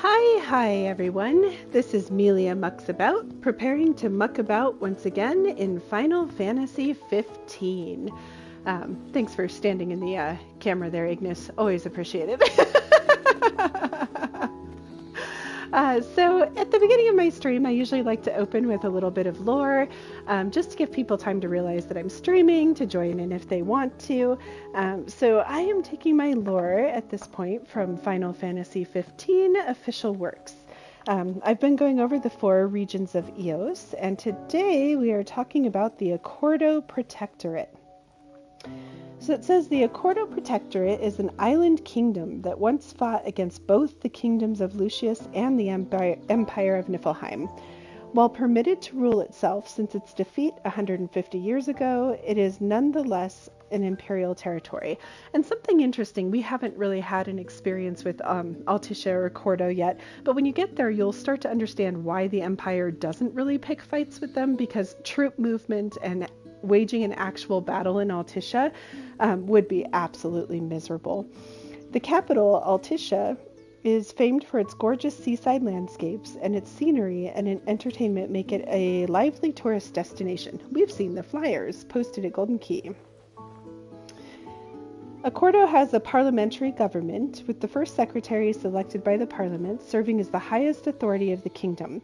Hi everyone. This is Melia Mucks About, preparing to muck about once again in Final Fantasy 15. Thanks for standing in the camera there, Ignis. Always appreciate it. So at the beginning of my stream, I usually like to open with a little bit of lore, just to give people time to realize that I'm streaming, to join in if they want to. So I am taking my lore at this point from Final Fantasy 15 official works. I've been going over the 4 regions of Eos, and today we are talking about the Accordo Protectorate. So it says the Accordo Protectorate is an island kingdom that once fought against both the kingdoms of Lucius and the Empire of Niflheim. While permitted to rule itself since its defeat 150 years ago, it is nonetheless an imperial territory. And something interesting, we haven't really had an experience with Altissia or Accordo yet, but when you get there, you'll start to understand why the Empire doesn't really pick fights with them, because troop movement and waging an actual battle in Altissia would be absolutely miserable. The capital, Altissia, is famed for its gorgeous seaside landscapes, and its scenery and entertainment make it a lively tourist destination. We've seen the flyers posted at Golden Key. Accordo has a parliamentary government, with the first secretary selected by the parliament serving as the highest authority of the kingdom.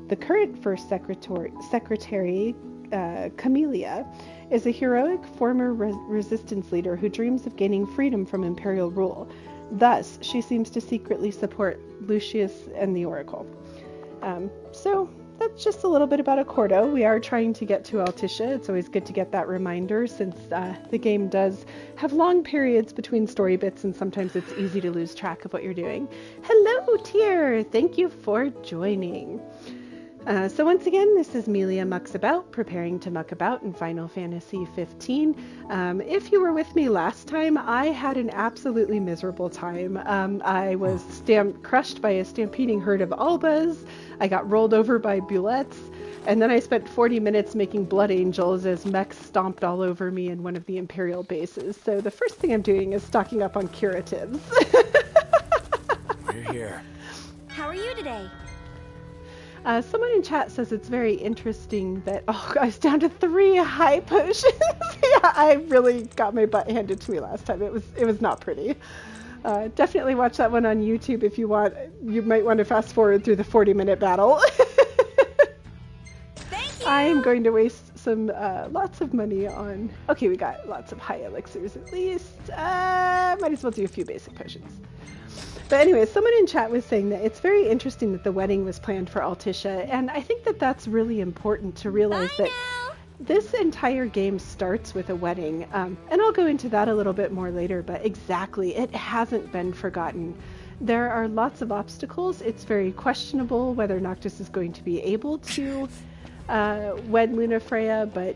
The current first secretary Camellia, is a heroic former resistance leader who dreams of gaining freedom from imperial rule. Thus, she seems to secretly support Lucius and the Oracle. So that's just a little bit about Accordo. We are trying to get to Altissia. It's always good to get that reminder, since the game does have long periods between story bits, and sometimes it's easy to lose track of what you're doing. Hello, Tier! Thank you for joining. So once again, this is Melia Mucks About, preparing to muck about in Final Fantasy 15. If you were with me last time, I had an absolutely miserable time. I was crushed by a stampeding herd of Albas, I got rolled over by bullets, and then I spent 40 minutes making blood angels as mechs stomped all over me in one of the Imperial bases. So the first thing I'm doing is stocking up on curatives. We're here. How are you today? Someone in chat says it's very interesting that, I was down to 3 high potions. Yeah, I really got my butt handed to me last time. It was not pretty. Definitely watch that one on YouTube if you want. You might want to fast forward through the 40-minute battle. Thank you! I'm going to waste some lots of money on... Okay, we got lots of high elixirs at least. Might as well do a few basic potions. But anyway, someone in chat was saying that it's very interesting that the wedding was planned for Altissia, and I think that that's really important to realize that this entire game starts with a wedding, and I'll go into that a little bit more later, but exactly, it hasn't been forgotten. There are lots of obstacles. It's very questionable whether Noctis is going to be able to wed Lunafreya, but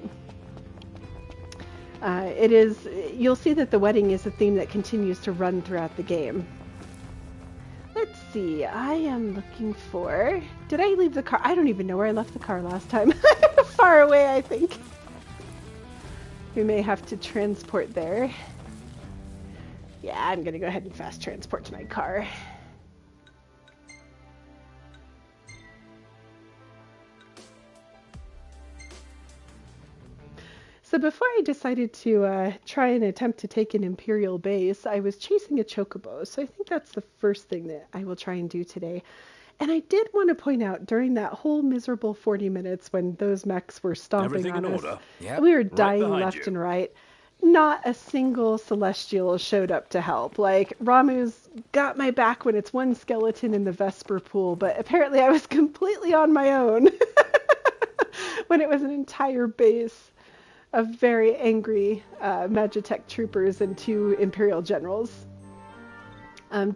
you'll see that the wedding is a theme that continues to run throughout the game. Let's see, I am looking for... Did I leave the car? I don't even know where I left the car last time. Far away, I think. We may have to transport there. Yeah, I'm gonna go ahead and fast transport to my car. So before I decided to try and attempt to take an Imperial base, I was chasing a chocobo. So I think that's the first thing that I will try and do today. And I did want to point out, during that whole miserable 40 minutes when those mechs were stomping on us, we were dying left and right. Not a single Celestial showed up to help. Like, Ramuh's got my back when it's one skeleton in the Vesper pool, but apparently I was completely on my own when it was an entire base of very angry Magitech troopers and 2 Imperial generals.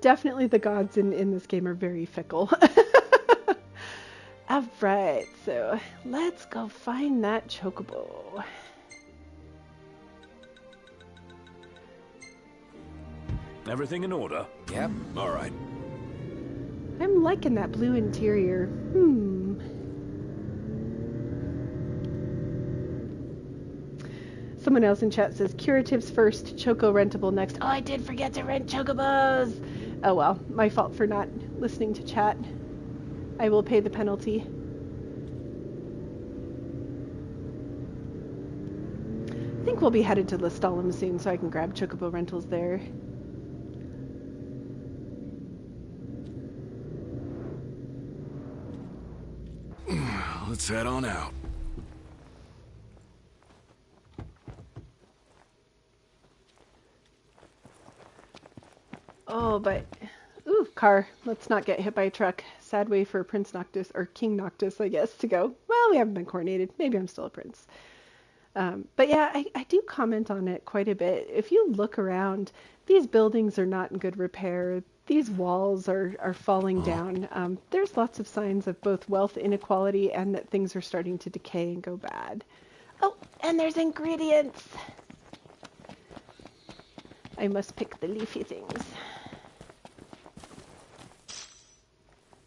Definitely the gods in this game are very fickle. Alright, so let's go find that chocobo. Everything in order? Yep. All right. I'm liking that blue interior. Someone else in chat says, curatives first, choco rentable next. Oh, I did forget to rent chocobos! Oh well, my fault for not listening to chat. I will pay the penalty. I think we'll be headed to Lestalem soon, so I can grab chocobo rentals there. Let's head on out. Oh, but... Ooh, car. Let's not get hit by a truck. Sad way for Prince Noctis, or King Noctis, I guess, to go. Well, we haven't been coronated. Maybe I'm still a prince. But yeah, I do comment on it quite a bit. If you look around, these buildings are not in good repair. These walls are falling down. There's lots of signs of both wealth inequality and that things are starting to decay and go bad. Oh, and there's ingredients. I must pick the leafy things.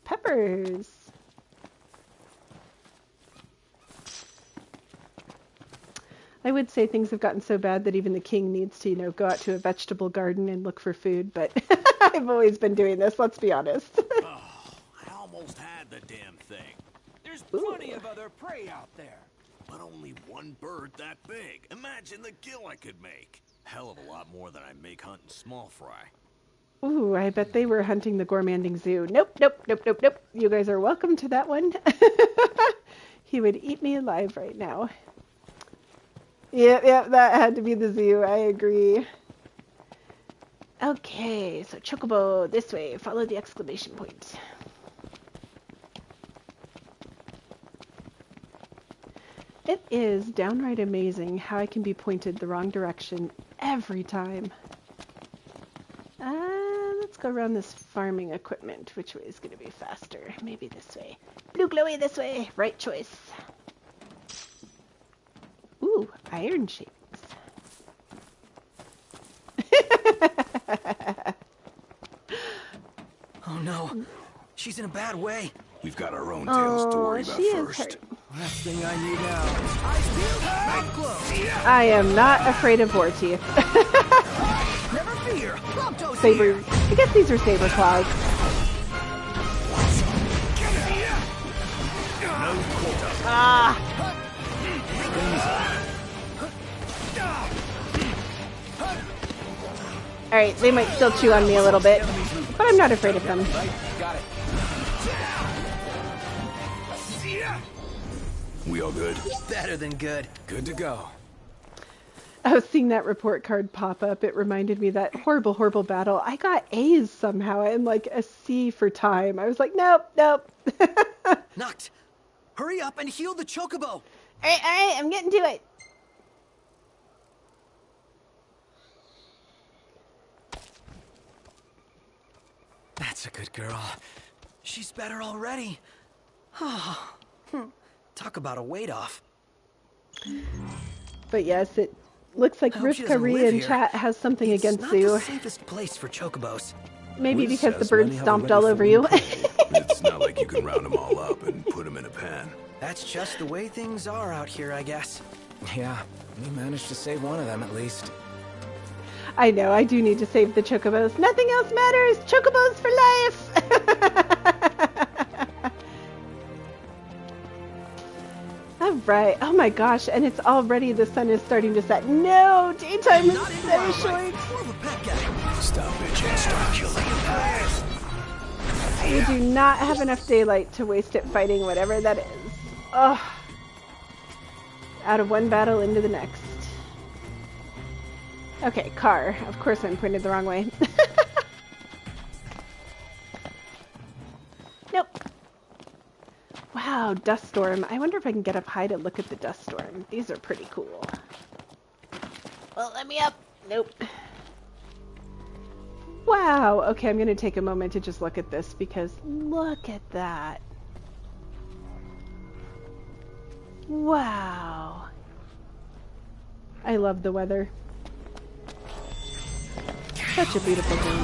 Peppers. I would say things have gotten so bad that even the king needs to, go out to a vegetable garden and look for food, but I've always been doing this, let's be honest. Oh, I almost had the damn thing. There's plenty of other prey out there. But only one bird that big. Imagine the gill I could make. Hell of a lot more than I make hunting small fry. Ooh, I bet they were hunting the gourmanding zoo. Nope. You guys are welcome to that one. He would eat me alive right now. Yeah, that had to be the zoo. I agree. Okay, so chocobo this way. Follow the exclamation point. It is downright amazing how I can be pointed the wrong direction every time. Let's go around this farming equipment. Which way is going to be faster? Maybe this way. Blue glowy this way. Right choice. Ooh, iron shapes. Oh no, she's in a bad way. We've got our own tales to worry about she is first. hurt. Last thing I need now is ice cube, mouth closed. I am not afraid of war teeth. Never fear, Prompto's Saber. here. I guess these are saber claws. Ah! Alright, they might still chew on me a little bit, but I'm not afraid of them. Got it. We all good? Better than good. Good to go. I was seeing that report card pop up. It reminded me that horrible, horrible battle. I got A's somehow and like a C for time. I was like, nope. Noct, hurry up and heal the chocobo. Alright, I'm getting to it. That's a good girl. She's better already. Oh, talk about a weight off. But yes, it looks like I hope she doesn't Rivka live in here. chat has something It's against not you. the safest place for chocobos. Maybe Wiz because the says bird many have stomped already all over you. fallen prey. It's not like you can round them all up and put them in a pan. That's just the way things are out here, I guess. Yeah, we managed to save one of them at least. I know, I do need to save the chocobos. Nothing else matters! Chocobos for life! Alright, oh my gosh, and it's already, the sun is starting to set. No! Daytime is Not in so wildlife. short! More of a pet guy. Stop bitching, start killing. You do not have enough daylight to waste it fighting whatever that is. Ugh. Out of one battle into the next. Okay, car. Of course I'm pointed the wrong way. Nope. Wow, dust storm. I wonder if I can get up high to look at the dust storm. These are pretty cool. Well, let me up. Nope. Wow. Okay, I'm going to take a moment to just look at this because look at that. Wow. I love the weather. Such a beautiful game.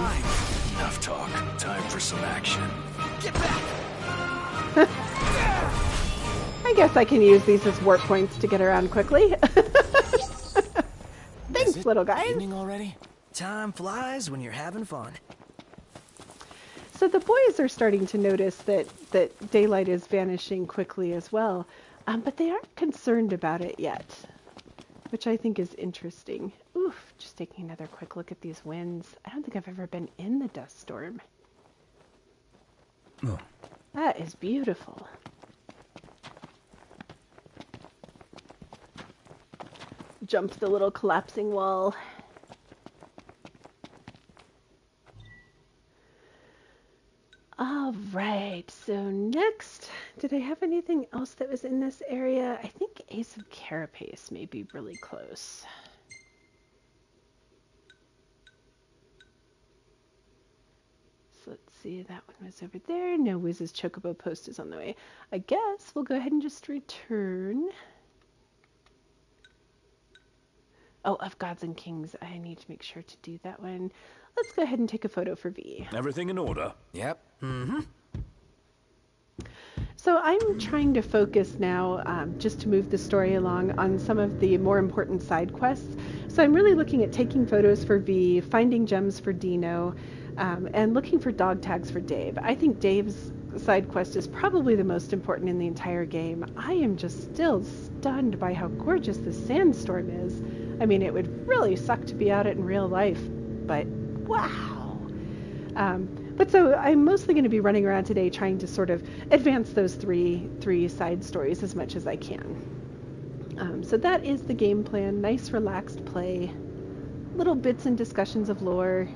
Enough talk. Time for some action. Get back! I guess I can use these as warp points to get around quickly. Thanks, little guys. Evening already? Time flies when you're having fun. So the boys are starting to notice that daylight is vanishing quickly as well, but they aren't concerned about it yet, which I think is interesting. Oof, just taking another quick look at these winds. I don't think I've ever been in the dust storm. Oh. That is beautiful. Jump the little collapsing wall. All right, so next, did I have anything else that was in this area? I think Ace of Carapace may be really close. So let's see, that one was over there. No, Wiz's Chocobo Post is on the way. I guess we'll go ahead and just return. Oh, of Gods and Kings. I need to make sure to do that one. Let's go ahead and take a photo for V. Everything in order? Yep. Mm-hmm. So I'm trying to focus now, just to move the story along, on some of the more important side quests. So I'm really looking at taking photos for V, finding gems for Dino, and looking for dog tags for Dave. I think Dave's side quest is probably the most important in the entire game. I am just still stunned by how gorgeous the sandstorm is. I mean, it would really suck to be out it in real life, but wow. But so I'm mostly going to be running around today trying to sort of advance those three side stories as much as I can. So that is the game plan. Nice relaxed play. Little bits and discussions of lore.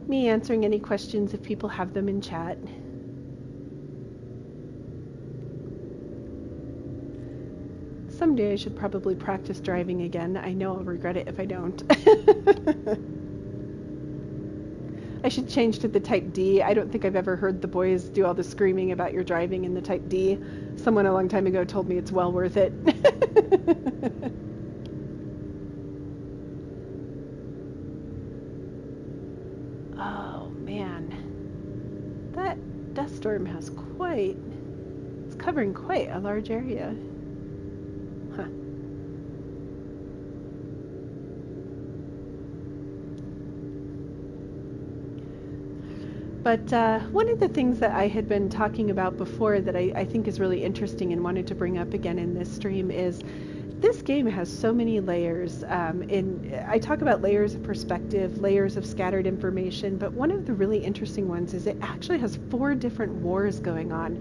Me answering any questions if people have them in chat. Someday I should probably practice driving again. I know I'll regret it if I don't. I should change to the Type D. I don't think I've ever heard the boys do all the screaming about your driving in the Type D. Someone a long time ago told me it's well worth it. Oh, man. That dust storm has it's covering quite a large area. Huh. But one of the things that I had been talking about before that I think is really interesting and wanted to bring up again in this stream is this game has so many layers. I talk about layers of perspective, layers of scattered information, but one of the really interesting ones is it actually has 4 different wars going on.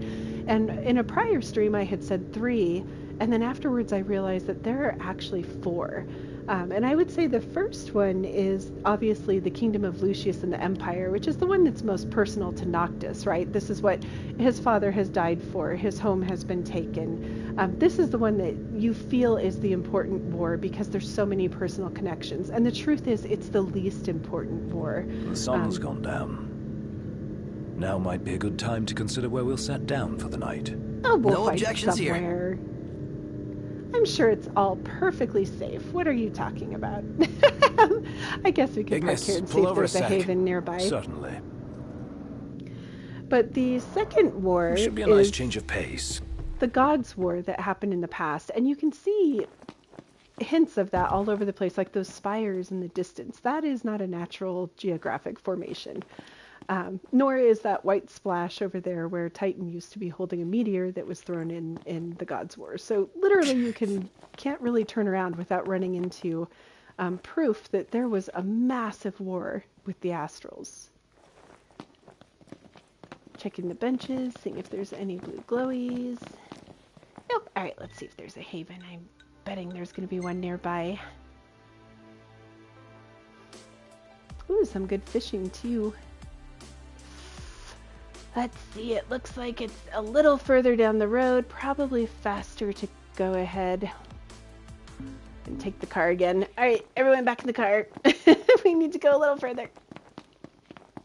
And in a prior stream I had said 3, and then afterwards I realized that there are actually 4. And I would say the first one is obviously the Kingdom of Lucius and the Empire, which is the one that's most personal to Noctis, right? This is what his father has died for. His home has been taken. This is the one that you feel is the important war because there's so many personal connections. And the truth is, it's the least important war. The sun's gone down. Now might be a good time to consider where we'll set down for the night. Oh, we'll No find objections here. somewhere. I'm sure it's all perfectly safe. What are you talking about? I guess we could park Ignis, here and see pull if over there's a a sec. haven nearby. Certainly. But the second war Should be a is nice change of pace. the Gods' War that happened in the past. And you can see hints of that all over the place, like those spires in the distance. That is not a natural geographic formation. Nor is that white splash over there where Titan used to be holding a meteor that was thrown in the Gods' War. So literally you can't really turn around without running into proof that there was a massive war with the Astrals. Checking the benches, seeing if there's any blue glowies. Nope. Alright, let's see if there's a haven. I'm betting there's going to be one nearby. Ooh, some good fishing too. Let's see, it looks like it's a little further down the road. Probably faster to go ahead and take the car again. All right, everyone back in the car. We need to go a little further.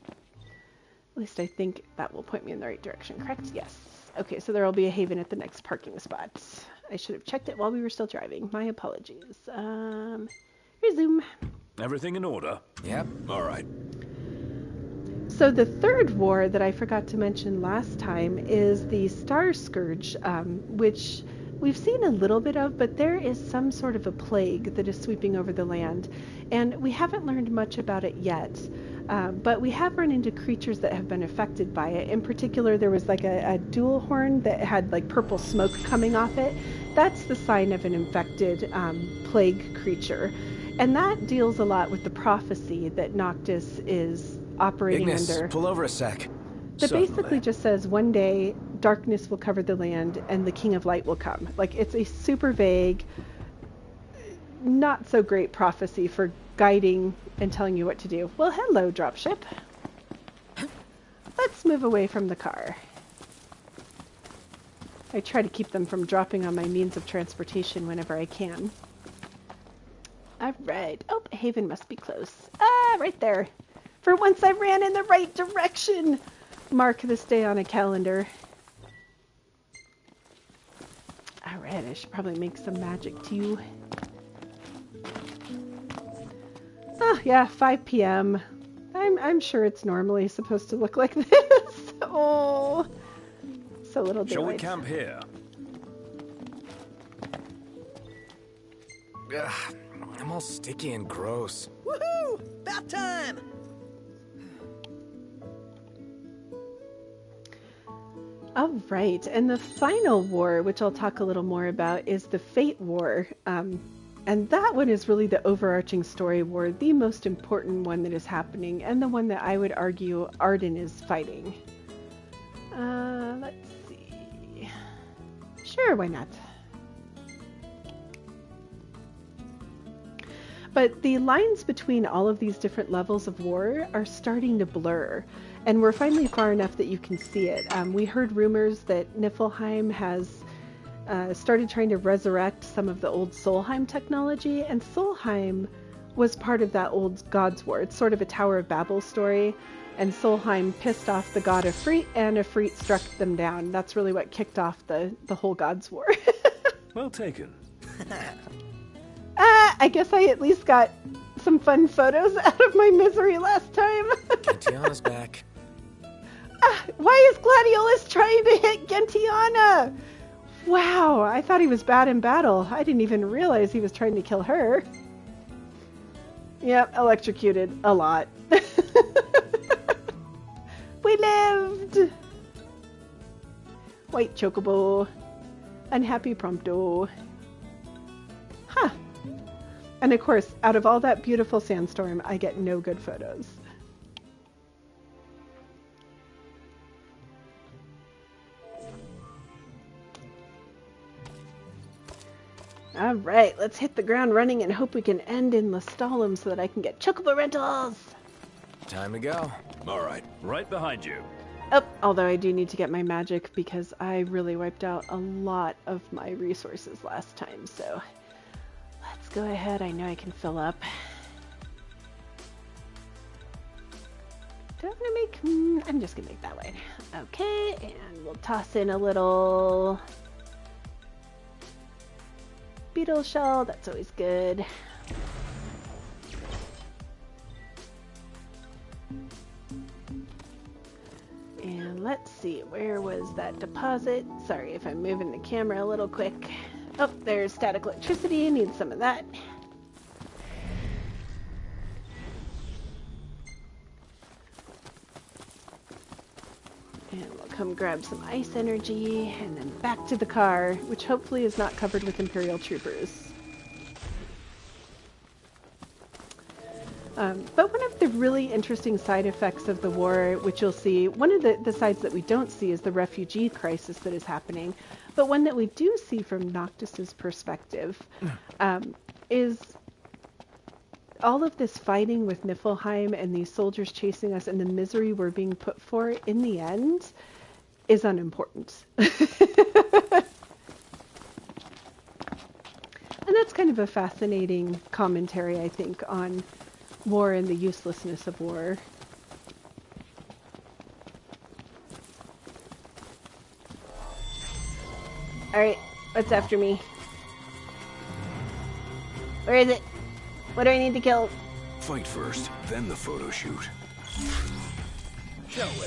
At least I think that will point me in the right direction, correct? Yes. Okay, so there will be a haven at the next parking spot. I should have checked it while we were still driving. My apologies. Resume. Everything in order? Yep. All right. So the third war that I forgot to mention last time is the Star Scourge, which we've seen a little bit of, but there is some sort of a plague that is sweeping over the land, and we haven't learned much about it yet. But we have run into creatures that have been affected by it. In particular, there was like a dual horn that had like purple smoke coming off it. That's the sign of an infected plague creature. And that deals a lot with the prophecy that Noctis is operating Ignis, under. pull over a sec. That basically just says one day darkness will cover the land and the King of Light will come. Like, it's a super vague, not so great prophecy for guiding and telling you what to do. Well, hello, dropship. Let's move away from the car. I try to keep them from dropping on my means of transportation whenever I can. Alright. Oh, Haven must be close. Ah, right there. For once I ran in the right direction. Mark this day on a calendar. Alright, I should probably make some magic too. Oh, yeah, 5 p.m. I'm sure it's normally supposed to look like this. Oh, so little daylight. Shall we camp here? Ugh, I'm all sticky and gross. Woohoo! About time! All right, and the final war, which I'll talk a little more about, is the Fate War. And that one is really the overarching story war, the most important one that is happening, and the one that I would argue Arden is fighting. Let's see. Sure, why not? But the lines between all of these different levels of war are starting to blur. And we're finally far enough that you can see it. We heard rumors that Niflheim has started trying to resurrect some of the old Solheim technology, and Solheim was part of that old God's War. It's sort of a Tower of Babel story, and Solheim pissed off the god Ifrit, and Ifrit struck them down. That's really what kicked off the whole God's War. Well taken. I guess I at least got some fun photos out of my misery last time. Gentiana's back. Why is Gladiolus trying to hit Gentiana? Wow, I thought he was bad in battle. I didn't even realize he was trying to kill her. Yep, electrocuted a lot. We lived! White chocobo. Unhappy prompto. Huh. And of course, out of all that beautiful sandstorm, I get no good photos. All right, let's hit the ground running and hope we can end in Lestalem so that I can get chocobo rentals. Time to go. All right, right behind you. Oh, although I do need to get my magic because I really wiped out a lot of my resources last time. So let's go ahead. I know I can fill up. Do I want to make... I'm just going to make that way. Okay, and we'll toss in a little... beetle shell, that's always good. And let's see, where was that deposit? Sorry if I'm moving the camera a little quick. Oh, there's static electricity, need some of that. And we'll come grab some ice energy, and then back to the car, which hopefully is not covered with Imperial troopers. But one of the really interesting side effects of the war, which you'll see, one of the sides that we don't see is the refugee crisis that is happening, but one that we do see from Noctis's perspective is all of this fighting with Niflheim and these soldiers chasing us and the misery we're being put for in the end is unimportant. And that's kind of a fascinating commentary, I think, on war and the uselessness of war. Alright, what's after me? Where is it? What do I need to kill? Fight first, then the photo shoot. Shall we?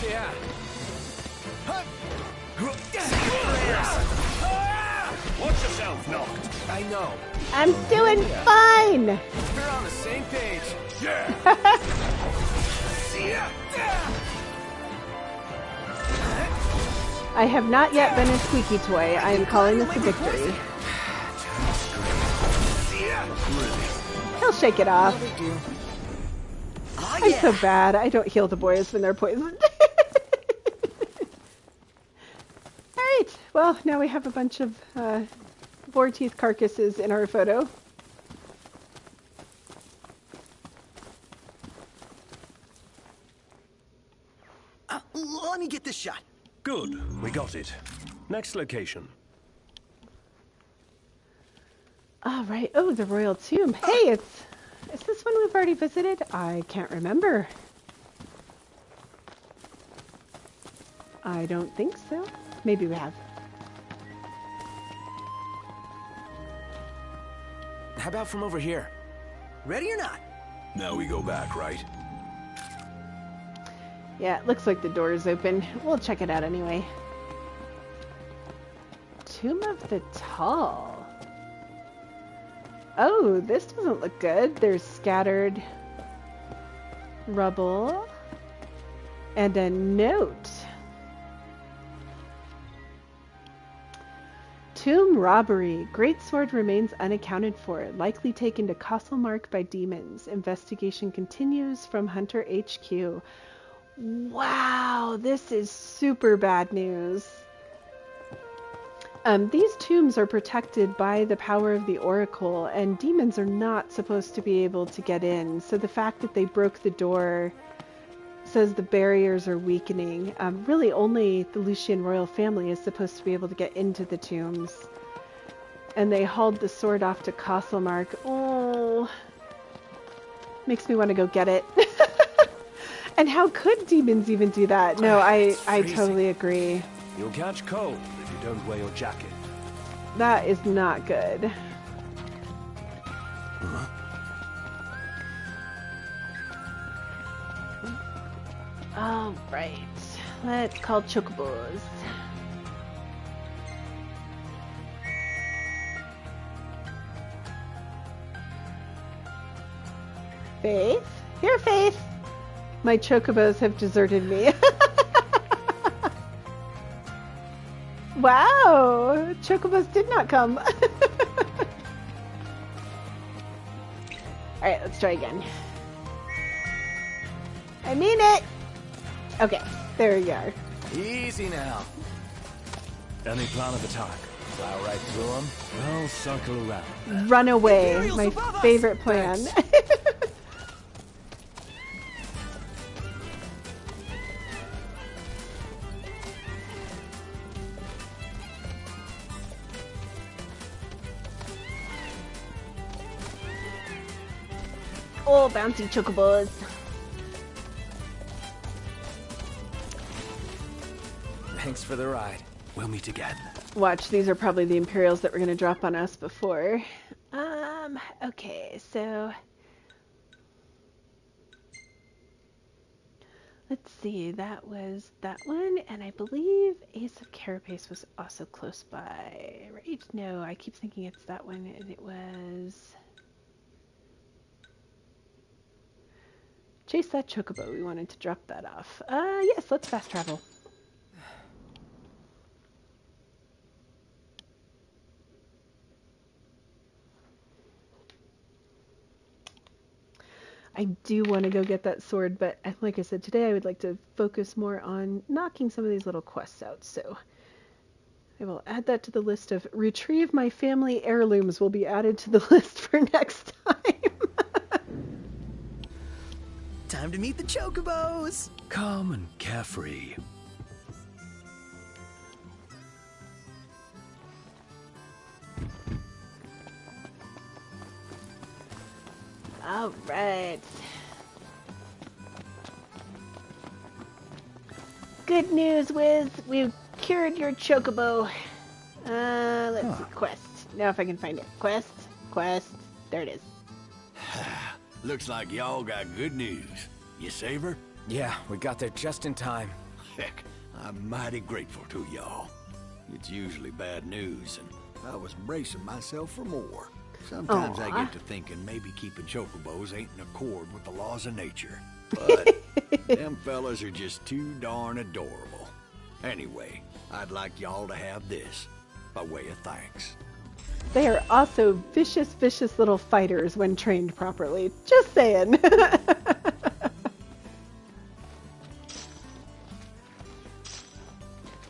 Yeah. Watch yourself, Noct. I know. I'm doing fine! We're on the same page. Yeah! I have not yet been a squeaky toy. I am calling this a victory. He'll shake it off. Oh, I'm yeah. so bad. I don't heal the boys when they're poisoned. Alright, well, now we have a bunch of boar teeth carcasses in our photo. Let me get this shot. Good, we got it. Next location. All right. Oh, the royal tomb. Hey, is this one we've already visited? I can't remember. I don't think so. Maybe we have. How about from over here? Ready or not? Now we go back, right? Yeah, it looks like the door is open. We'll check it out anyway. Tomb of the Tall. Oh, this doesn't look good. There's scattered rubble and a note. Tomb robbery. Great sword remains unaccounted for. Likely taken to Castlemark by demons. Investigation continues from Hunter HQ. Wow, this is super bad news. These tombs are protected by the power of the Oracle, and demons are not supposed to be able to get in. So the fact that they broke the door says the barriers are weakening. Really, only the Lucian royal family is supposed to be able to get into the tombs. And they hauled the sword off to Castlemark. Oh, makes me want to go get it. And how could demons even do that? No, I totally agree. You'll catch cold if you don't wear your jacket. That is not good. All right, let's call chocobos. Faith? Here, Faith. My chocobos have deserted me. Wow, chocobos did not come. All right, let's try again. I mean it. Okay, there we are. Easy now. Any plan of attack? Plow right through them. Well, circle around. Run away, Imperials my above us. favorite plan. Oh, bouncy chocobos. Thanks for the ride. We'll meet again. Watch, these are probably the Imperials that were going to drop on us before. Okay, so let's see, that was that one, and I believe Ace of Carapace was also close by, right? No, I keep thinking it's that one, and it was Chase that chocobo. We wanted to drop that off. Yes, let's fast travel. I do want to go get that sword, but like I said, today I would like to focus more on knocking some of these little quests out, so I will add that to the list of retrieve my family heirlooms will be added to the list for next time. Time to meet the chocobos. Calm and carefree. All right. Good news, Wiz. We've cured your chocobo. Let's see. Quest. Now if I can find it. Quest. There it is. Looks like y'all got good news. You save her? Yeah, we got there just in time. Heck, I'm mighty grateful to y'all. It's usually bad news, and I was bracing myself for more. Sometimes I Aw. get to thinking maybe keeping chocobos ain't in accord with the laws of nature. But them fellas are just too darn adorable. Anyway, I'd like y'all to have this by way of thanks. They are also vicious, vicious little fighters when trained properly. Just saying.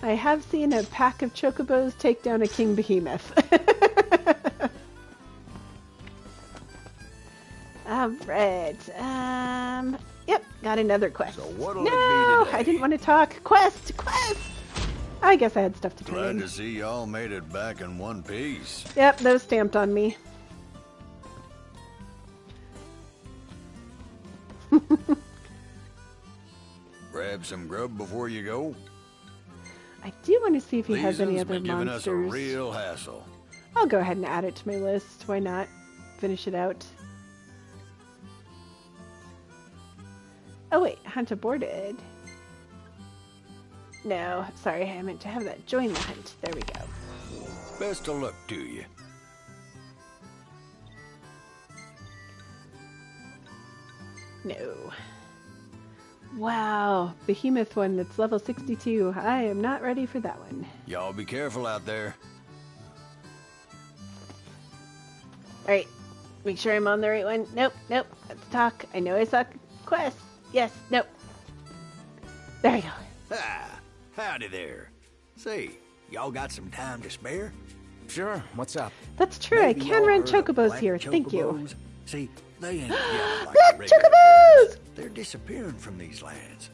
I have seen a pack of chocobos take down a king behemoth. All right. Yep, got another quest. So what'll No, it be today? I didn't want to talk. Quest. I guess I had stuff to turn Glad in. to see y'all made it back in one piece. Yep, those stamped on me. Grab some grub before you go. I do want to see if he These has any one's other been giving us a monsters. real hassle. I'll go ahead and add it to my list. Why not? Finish it out. Oh wait, hunt aborted. No, sorry, I meant to have that join the hunt. There we go. Best of luck to you. No. Wow, behemoth one that's level 62. I am not ready for that one. Y'all be careful out there. Alright, make sure I'm on the right one. Nope, let's talk. I know I suck. Quest. Yes, nope. There we go. Ah, howdy there. Say, y'all got some time to spare? Sure, what's up? That's true, Maybe I y'all can rent heard of chocobos black here. Thank you. chocobos? See, they ain't yellow like Black the regular chocobos! birds. They're disappearing from these lands.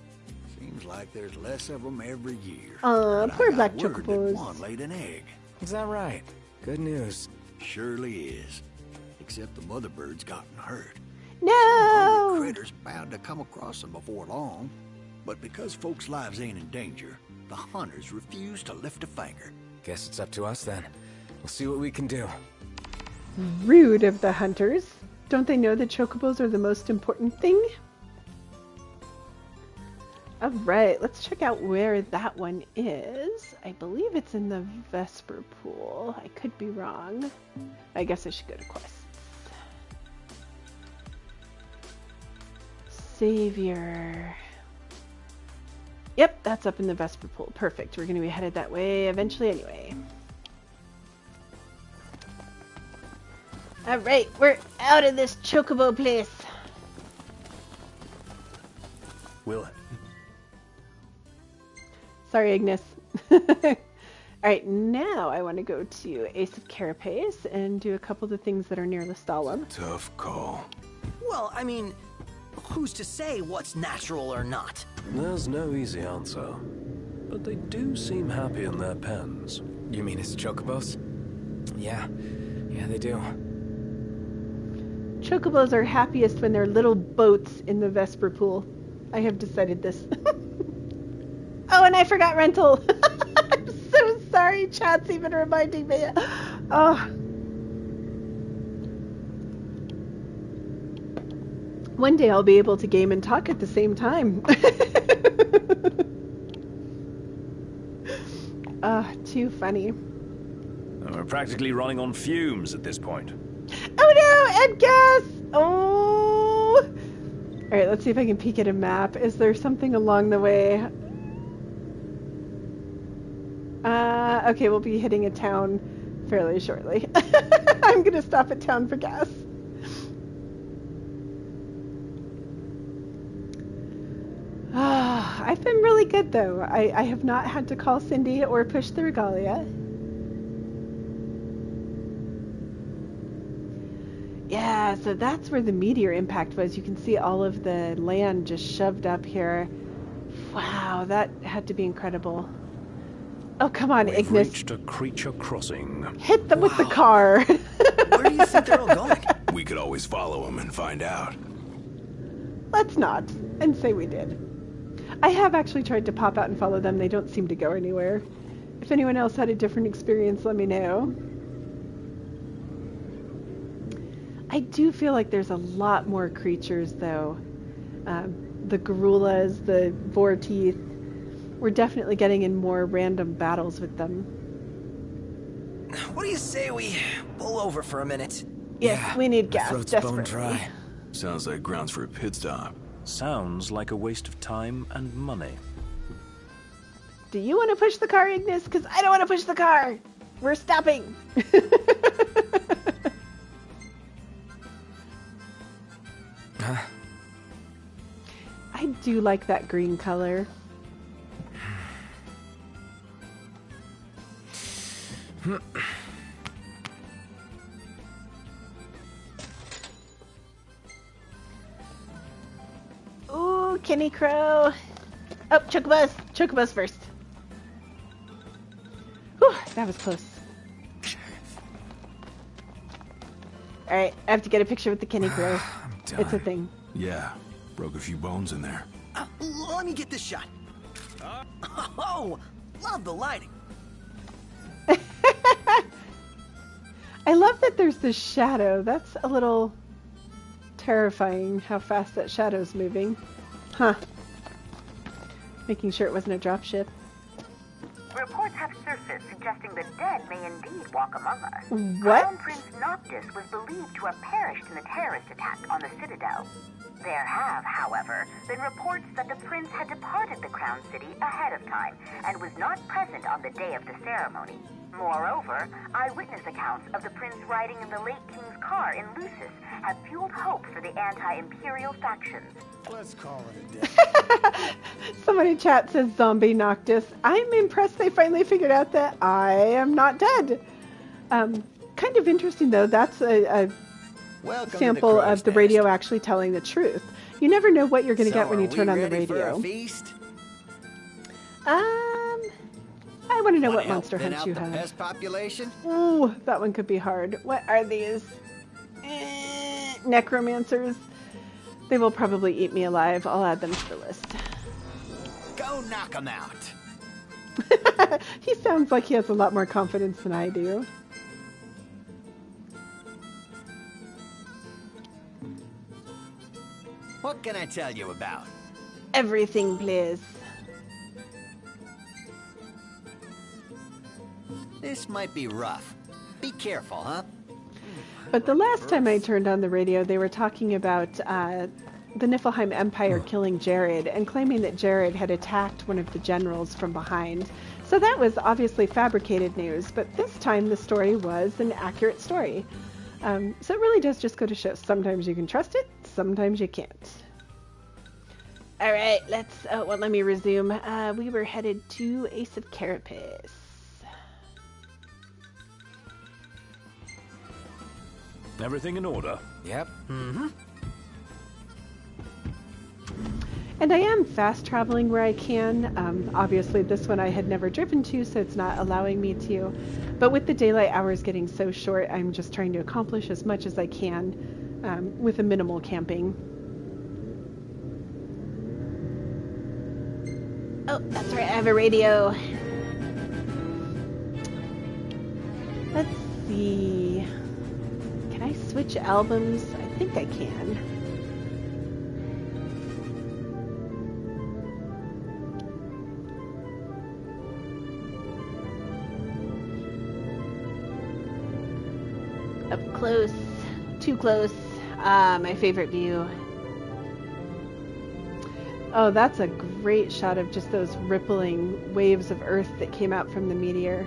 Seems like there's less of them every year. Aw, But I poor got black word that chocobos. one laid an egg. Is that right? Good news. Surely is. Except the mother bird's gotten hurt. No! Hungry critters bound to come across them before long. But because folks' lives ain't in danger, the hunters refuse to lift a finger. Guess it's up to us then. We'll see what we can do. Rude of the hunters. Don't they know that chocobos are the most important thing? Alright, let's check out where that one is. I believe it's in the Vesper Pool. I could be wrong. I guess I should go to quests. Savior. Yep, that's up in the Vesper Pool. Perfect. We're going to be headed that way eventually anyway. Alright, we're out of this chocobo place. Will Sorry, Ignis. Alright, now I want to go to Ace of Carapace and do a couple of the things that are near Lestalem. tough call. Well, I mean, who's to say what's natural or not? There's no easy answer. But they do seem happy in their pens. You mean it's chocobos? Yeah, they do. Chocobos are happiest when they're little boats in the Vesper Pool. I have decided this. Oh, and I forgot rental. I'm so sorry. Chat's even reminding me. Oh. One day I'll be able to game and talk at the same time. Too funny. We're practically running on fumes at this point. Oh no, and gas! Oh! Alright, let's see if I can peek at a map. Is there something along the way? Okay, we'll be hitting a town fairly shortly. I'm gonna stop at town for gas. I've been really good though. I have not had to call Cindy or push the regalia. Yeah, so that's where the meteor impact was. You can see all of the land just shoved up here. Wow, that had to be incredible. Oh, come on, We've Ignis. reached a creature crossing. Hit them with the car. Where do you think they're all going? We could always follow them and find out. Let's not, and say we did. I have actually tried to pop out and follow them. They don't seem to go anywhere. If anyone else had a different experience, let me know. I do feel like there's a lot more creatures, though. The gorillas, the vorteeth. We're definitely getting in more random battles with them. What do you say we pull over for a minute? Yes, Yeah, we need my gas, throat's bone desperately. dry. Sounds like grounds for a pit stop. Sounds like a waste of time and money. Do you want to push the car, Ignis? Because I don't want to push the car. We're stopping. I do like that green color. Ooh, Kenny Crow. Oh, chocobos. Chocobos first. Whew, that was close. Alright, I have to get a picture with the Kenny Crow. It's a thing. Yeah, broke a few bones in there. Let me get this shot. Oh, love the lighting. I love that there's this shadow. That's a little terrifying how fast that shadow's moving. Huh. Making sure it wasn't a dropship. Reports have surfaced suggesting the dead may indeed walk among us. What? Crown Prince Noctis was believed to have perished in the terrorist attack on the Citadel. There have, however, been reports that the prince had departed the Crown City ahead of time and was not present on the day of the ceremony. Moreover, eyewitness accounts of the prince riding in the late king's car in Lucis have fueled hope for the anti-imperial factions. Let's call it a day. Someone in chat says zombie Noctis. I'm impressed they finally figured out that I am not dead. Kind of interesting though. That's a sample of the radio actually telling the truth. You never know what you're going to get when you turn on the radio. I want to know what monster hunts you have. Pest population? Ooh, that one could be hard. What are these? Necromancers. They will probably eat me alive. I'll add them to the list. Go knock them out. He sounds like he has a lot more confidence than I do. What can I tell you about? Everything, please. This might be rough. Be careful, huh? But the last time I turned on the radio, they were talking about the Niflheim Empire killing Jared and claiming that Jared had attacked one of the generals from behind. So that was obviously fabricated news, but this time the story was an accurate story. So it really does just go to show. Sometimes you can trust it, sometimes you can't. All right, let me resume. We were headed to Ace of Carapace. Everything in order? Yep. Mm-hmm. And I am fast traveling where I can. Obviously, this one I had never driven to, so it's not allowing me to. But with the daylight hours getting so short, I'm just trying to accomplish as much as I can with a minimal camping. Oh, that's right, I have a radio. Let's see. Can I switch albums? I think I can. Up close, too close. My favorite view. Oh, that's a great shot of just those rippling waves of earth that came out from the meteor.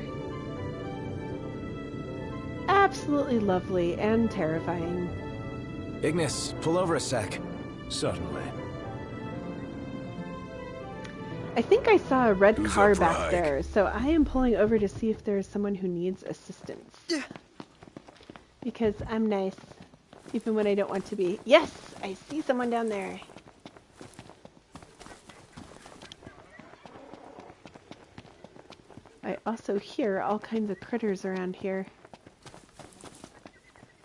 Absolutely lovely and terrifying. Ignis, pull over a sec. Certainly. I think I saw a red Who's car up for back hike? there, so I am pulling over to see if there is someone who needs assistance. Because I'm nice, even when I don't want to be. Yes, I see someone down there. I also hear all kinds of critters around here.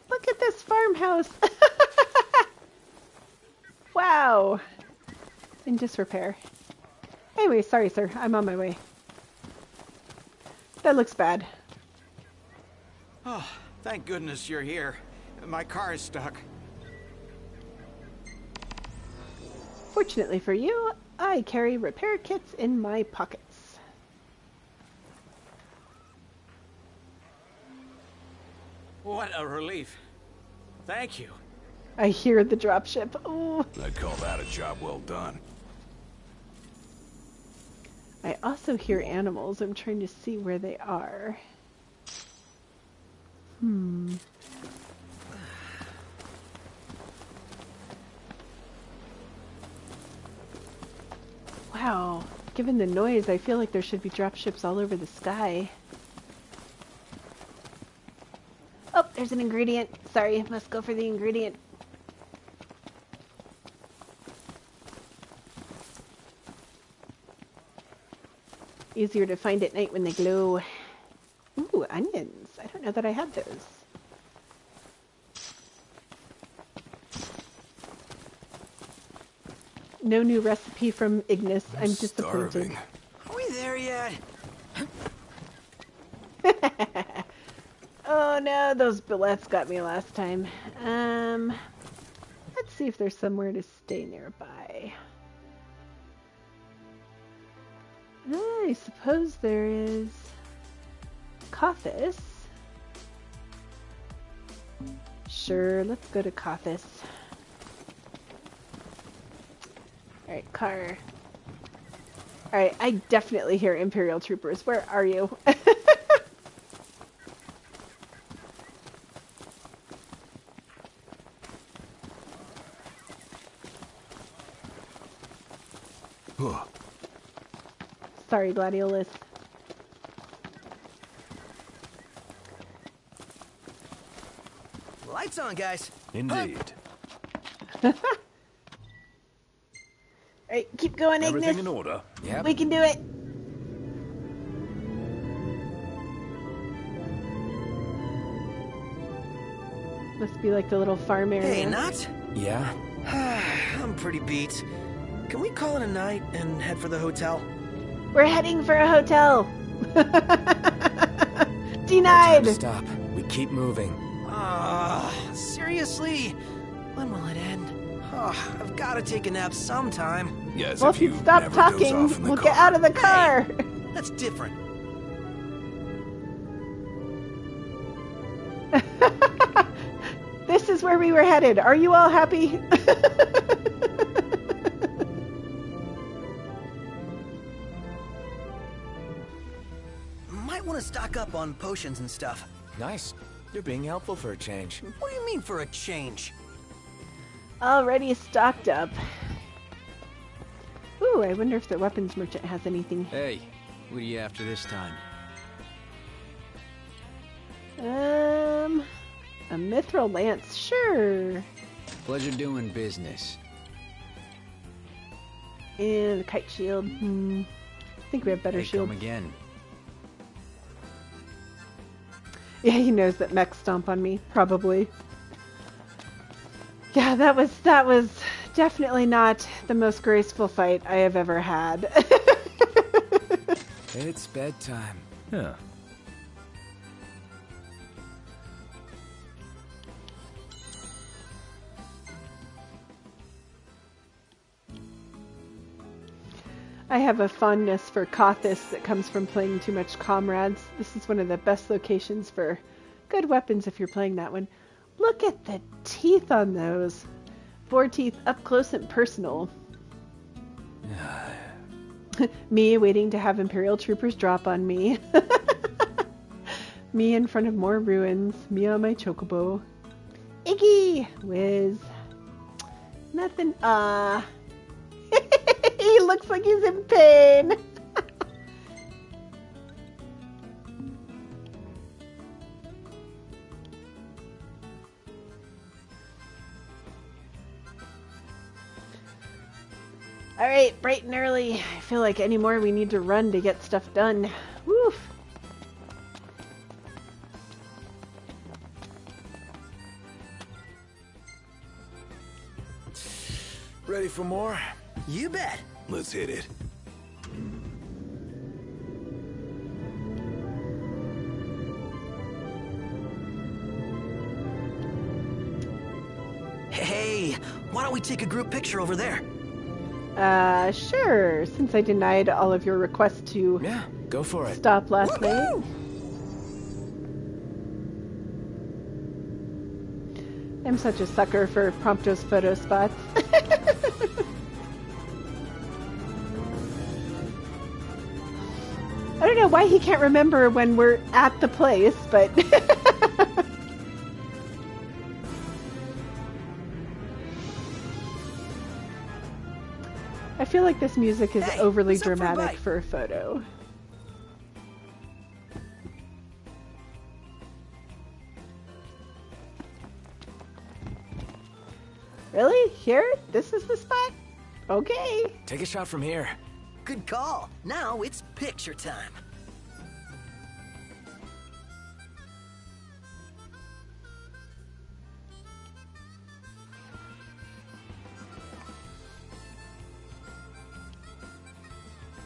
Look at this farmhouse! Wow! In disrepair. Anyway, sorry sir, I'm on my way. That looks bad. Oh, thank goodness you're here. My car is stuck. Fortunately for you, I carry repair kits in my pockets. What a relief. Thank you. I hear the dropship. Oh. I'd call that a job well done. I also hear animals. I'm trying to see where they are. Wow. Given the noise, I feel like there should be dropships all over the sky. Oh, there's an ingredient. Sorry, must go for the ingredient. Easier to find at night when they glow. Ooh, onions. I don't know that I had those. No new recipe from Ignis. I'm disappointed. Starving. Are we there yet? Oh no, those billets got me last time. Let's see if there's somewhere to stay nearby. I suppose there is Cothis. Sure, let's go to Cothis. Alright, car. Alright, I definitely hear Imperial troopers. Where are you? Sorry, Gladiolus. Lights on, guys. Indeed. Alright, keep going, Ignis. Everything in order? Yep. We can do it. Must be like the little farm area. Hey, Nut. Yeah? I'm pretty beat. Can we call it a night and head for the hotel? We're heading for a hotel. No time Denied. to stop. We keep moving. Seriously? When will it end? I've got to take a nap sometime. Yes, Well, if if you you stop never talking, doze off in the we'll car. get out of the car. That's different. This is where we were headed. Are you all happy? Might want to stock up on potions and stuff. Nice. You're being helpful for a change. What do you mean for a change? Already stocked up. Ooh, I wonder if the weapons merchant has anything. Hey, what are you after this time? A mithril lance, sure. Pleasure doing business. And a kite shield. I think we have better Hey, shields. come again. Yeah, he knows that mechs stomp on me, probably. Yeah, that was definitely not the most graceful fight I have ever had. It's bedtime. Yeah. I have a fondness for Cothis that comes from playing too much Comrades. This is one of the best locations for good weapons if you're playing that one. Look at the teeth on those. Boar teeth up close and personal. Me waiting to have Imperial troopers drop on me. Me in front of more ruins. Me on my chocobo. Iggy! Whiz. Nothing. He looks like he's in pain. All right, bright and early. I feel like any more we need to run to get stuff done. Woof. Ready for more? You bet. Let's hit it. Hey, why don't we take a group picture over there? Sure. Since I denied all of your requests to Yeah, go for it. stop last night. I'm such a sucker for Prompto's photo spots. I don't know why he can't remember when we're at the place, but... I feel like this music is overly dramatic for a photo. Really? Here? This is the spot? Okay. Take a shot from here. Good call. Now it's picture time.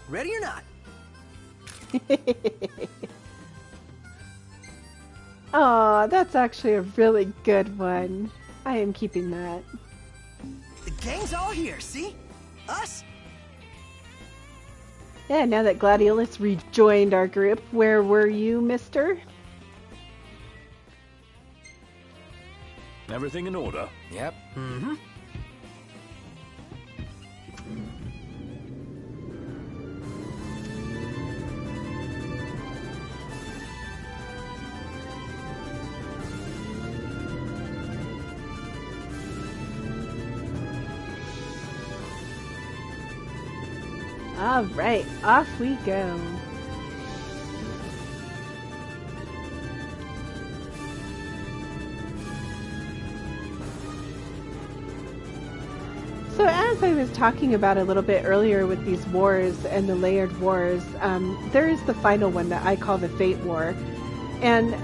Ready or not? Aw, that's actually a really good one. I am keeping that. The gang's all here, see? Us? Yeah, now that Gladiolus rejoined our group, where were you, mister? Everything in order? Yep. Mm-hmm. All right, off we go. So as I was talking about a little bit earlier with these wars and the layered wars, there is the final one that I call the Fate War. And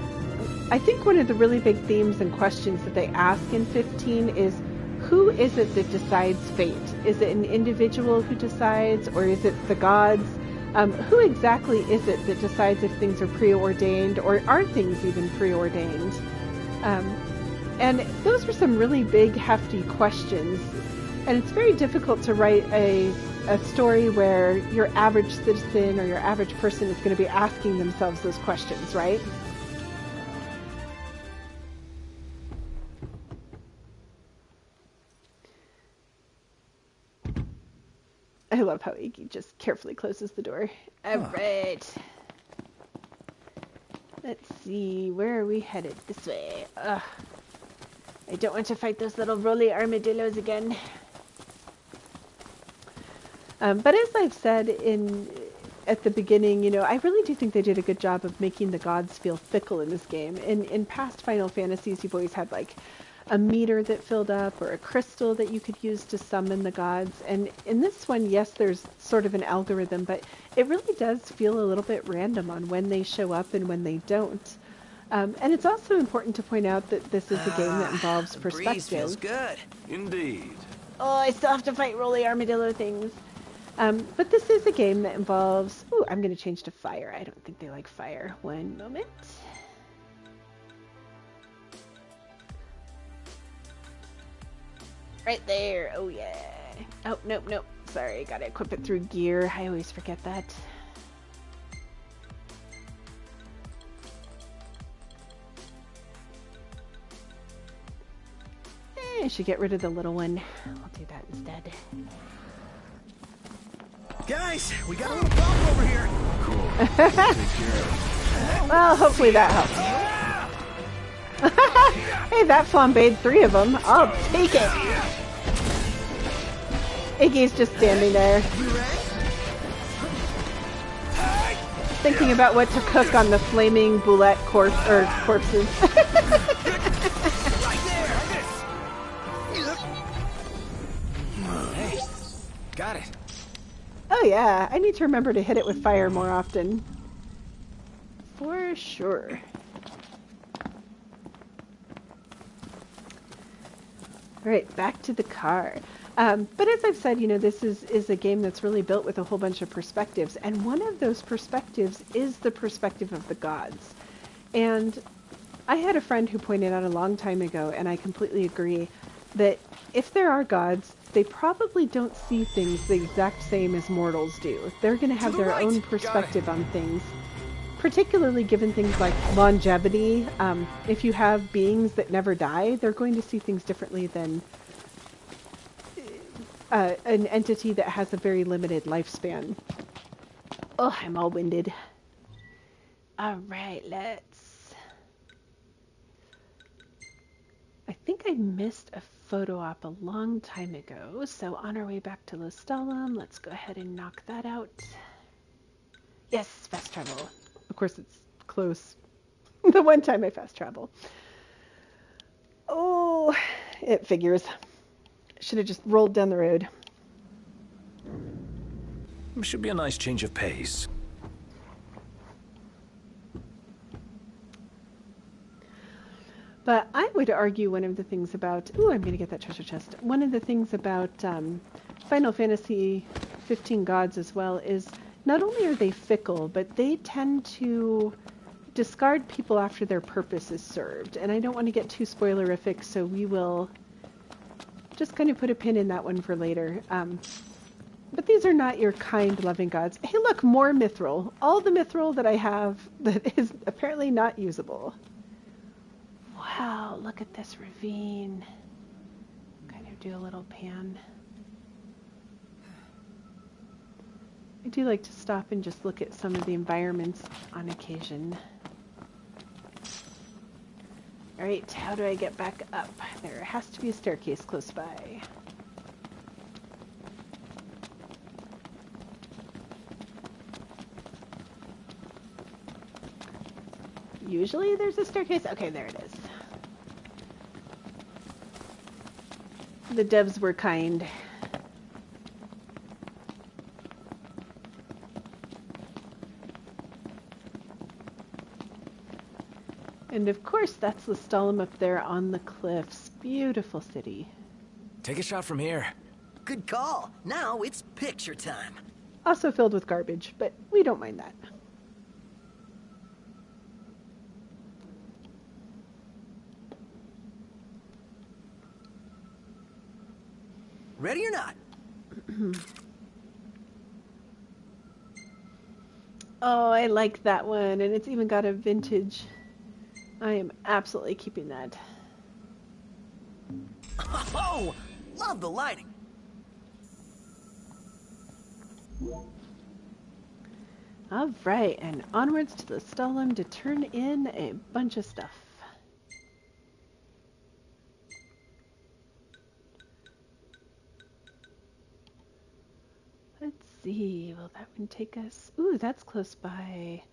I think one of the really big themes and questions that they ask in 15 is, who is it that decides fate? Is it an individual who decides, or is it the gods? Who exactly is it that decides if things are preordained, or are things even preordained? And those were some really big, hefty questions. And it's very difficult to write a story where your average citizen or your average person is going to be asking themselves those questions, right? I love how Iggy just carefully closes the door. All right. Let's see, where are we headed? This way. Ugh. I don't want to fight those little roly armadillos again. But as I've said at the beginning, you know, I really do think they did a good job of making the gods feel fickle in this game. In past Final Fantasies, you've always had like a meter that filled up or a crystal that you could use to summon the gods. And in this one, yes, there's sort of an algorithm, but it really does feel a little bit random on when they show up and when they don't. And it's also important to point out that this is a game that involves perspective. Breeze feels good. Indeed. Oh, I still have to fight roly armadillo things. But this is a game that involves... Ooh, I'm going to change to fire. I don't think they like fire. One moment. Right there. Oh, yeah. Oh, nope, nope. Sorry, gotta equip it through gear. I always forget that. I should get rid of the little one. I'll do that instead. Guys, we got a little problem over here. Cool. Take care of it. Well, hopefully that helps. Hey, that flambéed 3 of them. I'll take it. Iggy's just standing there, thinking about what to cook on the flaming boulette corpses. Hey, got it. Oh yeah, I need to remember to hit it with fire more often. For sure. Alright, back to the car. But as I've said, you know, this is a game that's really built with a whole bunch of perspectives, and one of those perspectives is the perspective of the gods. And I had a friend who pointed out a long time ago, and I completely agree, that if there are gods, they probably don't see things the exact same as mortals do. They're going to have their own perspective on things. particularly given things like longevity. If you have beings that never die, they're going to see things differently than an entity that has a very limited lifespan. Oh, I'm all winded. All right, let's... I think I missed a photo op a long time ago, so on our way back to Loooong, let's go ahead and knock that out. Yes, fast travel. Of course, it's close. The one time I fast travel. Oh, it figures. Should have just rolled down the road. Should be a nice change of pace. But I would argue one of the things about... Ooh, I'm going to get that treasure chest. One of the things about Final Fantasy 15 gods as well is not only are they fickle, but they tend to discard people after their purpose is served. And I don't want to get too spoilerific, so we will just kind of put a pin in that one for later. But these are not your kind, loving gods. Hey, look, more mithril. All the mithril that I have that is apparently not usable. Wow, look at this ravine. Kind of do a little pan. I do like to stop and just look at some of the environments on occasion. Alright, how do I get back up? There has to be a staircase close by. Usually there's a staircase. Okay, there it is. The devs were kind. And of course, that's the Loooong up there on the cliffs. Beautiful city. Take a shot from here. Good call. Now it's picture time. Also filled with garbage, but we don't mind that. Ready or not? Oh, I like that one, and it's even got a vintage. I am absolutely keeping that. Oh, love the lighting. All right, and onwards to the Loooong to turn in a bunch of stuff. Let's see, will that one take us? Ooh, that's close by.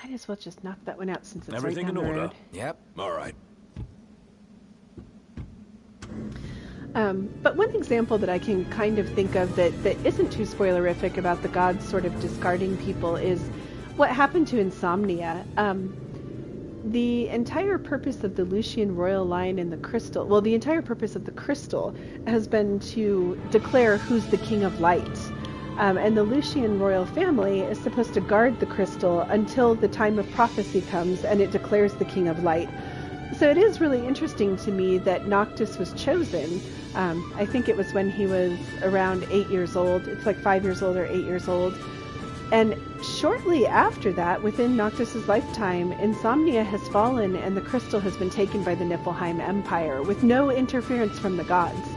Might as well just knock that one out since it's Everything right down in the order? road. Yep. All right. But one example that I can kind of think of that isn't too spoilerific about the gods sort of discarding people is what happened to Insomnia. The entire purpose of the Lucian royal line in the crystal, well, the entire purpose of the crystal has been to declare who's the king of light. And the Lucian royal family is supposed to guard the crystal until the time of prophecy comes and it declares the king of light. So it is really interesting to me that Noctis was chosen. I think it was when he was around 8 years old. It's like 5 years old or 8 years old. And shortly after that, within Noctis's lifetime, Insomnia has fallen and the crystal has been taken by the Niflheim Empire with no interference from the gods.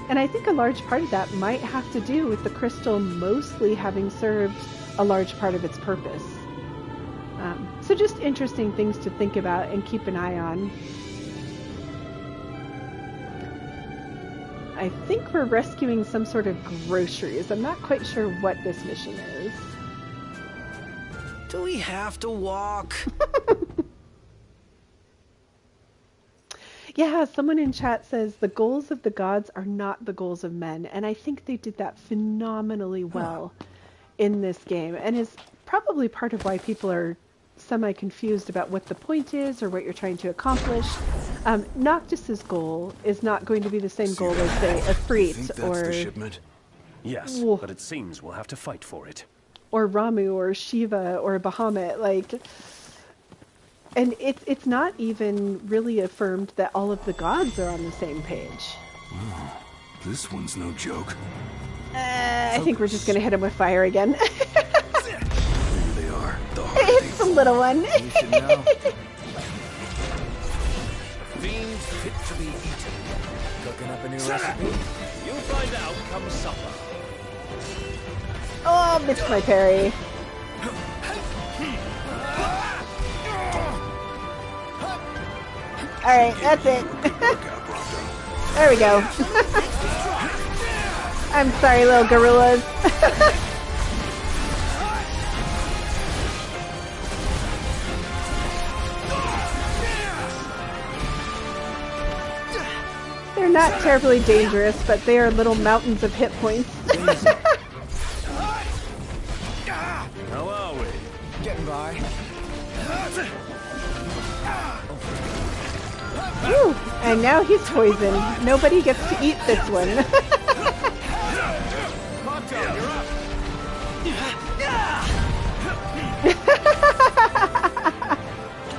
And I think a large part of that might have to do with the crystal mostly having served a large part of its purpose. So just interesting things to think about and keep an eye on. I think we're rescuing some sort of groceries. I'm not quite sure what this mission is. Do we have to walk? Yeah, someone in chat says the goals of the gods are not the goals of men. And I think they did that phenomenally well in this game. And is probably part of why people are semi-confused about what the point is or what you're trying to accomplish. Noctis's goal is not going to be the same goal as, say, Ifrit or... the shipment? Yes, but it seems we'll have to fight for it. Or Ramu or Shiva or Bahamut, like... And it's not even really affirmed that all of the gods are on the same page. This one's no joke. I think we're just going to hit him with fire again. There they are. The heart It's some little one. You should know. Fiend fit to be eaten. Cooking up a new recipe? You'll find out come supper. Oh, missed my parry. Alright, that's it. There we go. I'm sorry, little gorillas. They're not terribly dangerous, but they are little mountains of hit points. How are we? Getting by. Woo, and now he's poisoned. Nobody gets to eat this one.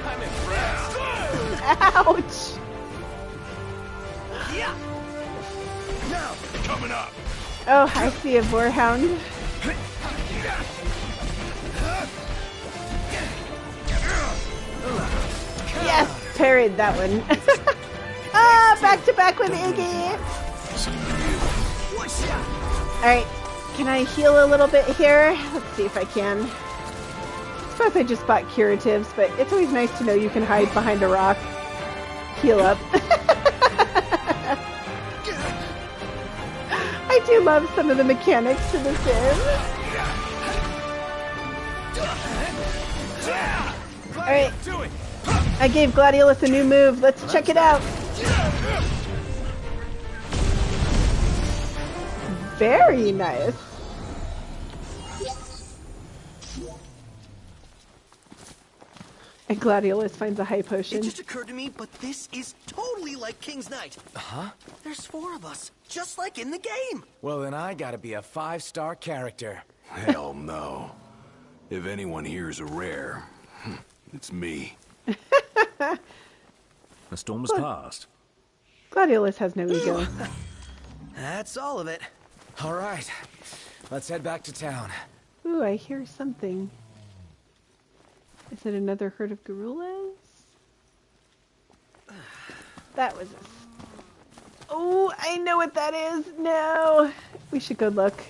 I'm impressed. Ouch! Now, coming up. Oh, I see a boarhound. Yes, parried that one. Ah, back to back with Iggy. Alright, can I heal a little bit here? Let's see if I can. I suppose I just bought curatives, but it's always nice to know you can hide behind a rock. Heal up. I do love some of the mechanics to this game. Alright, I gave Gladiolus a new move. Let's check it out. Very nice. And Gladiolus finds a high potion. It just occurred to me, but this is totally like King's Knight. Huh? There's 4 of us, just like in the game. Well, then I gotta be a 5-star character. Hell no. If anyone here's a rare, it's me. The storm has passed. Gladiolus has no ego. That's all of it. All right, let's head back to town. Ooh, I hear something. Is it another herd of gorillas? That was a... Oh, I know what that is. No. We should go look.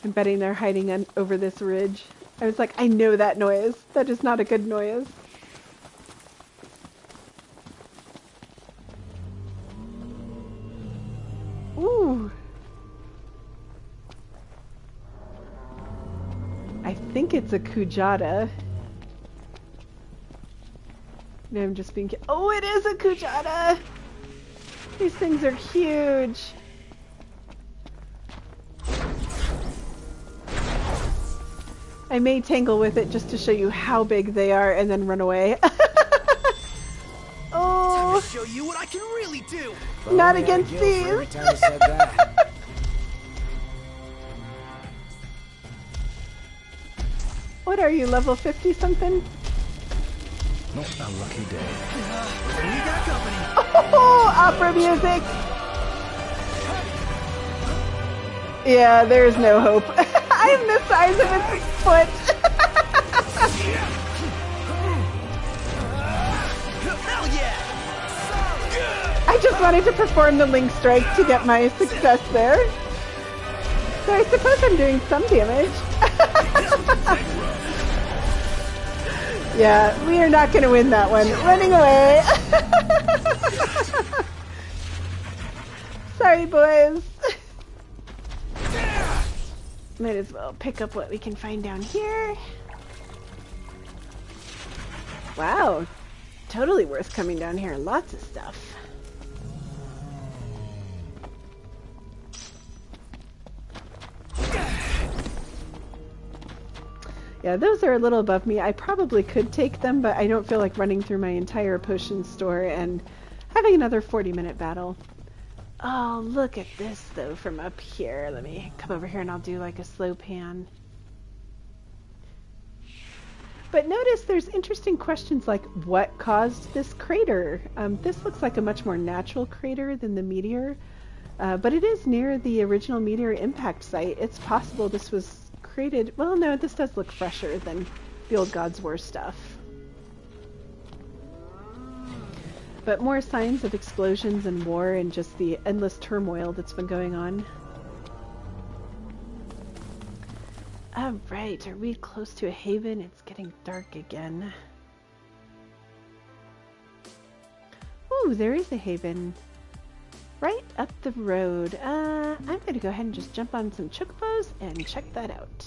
I'm betting they're hiding over this ridge. I was like, I know that noise. That is not a good noise. Ooh. I think it's a Kujata. No, I'm just being... Oh, it is a Kujata! These things are huge. I may tangle with it just to show you how big they are and then run away. Oh! Time to show you what I can really do! Not against these! Every time I said that. What are you, level 50 something? Not a lucky day. We got company. Oh, opera music! Yeah, there's no hope. I'm the size of its foot. Hell yeah! I just wanted to perform the Link Strike to get my success there. So I suppose I'm doing some damage. Yeah, we are not going to win that one. Running away. Sorry, boys. Might as well pick up what we can find down here. Wow. Totally worth coming down here. Lots of stuff. Yeah, those are a little above me. I probably could take them, but I don't feel like running through my entire potion store and having another 40-minute battle. Oh, look at this, though, from up here. Let me come over here and I'll do like a slow pan. But notice there's interesting questions like, what caused this crater? This looks like a much more natural crater than the meteor, but it is near the original meteor impact site. It's possible this was created... Well, no, this does look fresher than the old God's War stuff. But more signs of explosions and war and just the endless turmoil that's been going on. Alright, are we close to a haven? It's getting dark again. Ooh, there is a haven. Right up the road. I'm going to go ahead and just jump on some chocobos and check that out.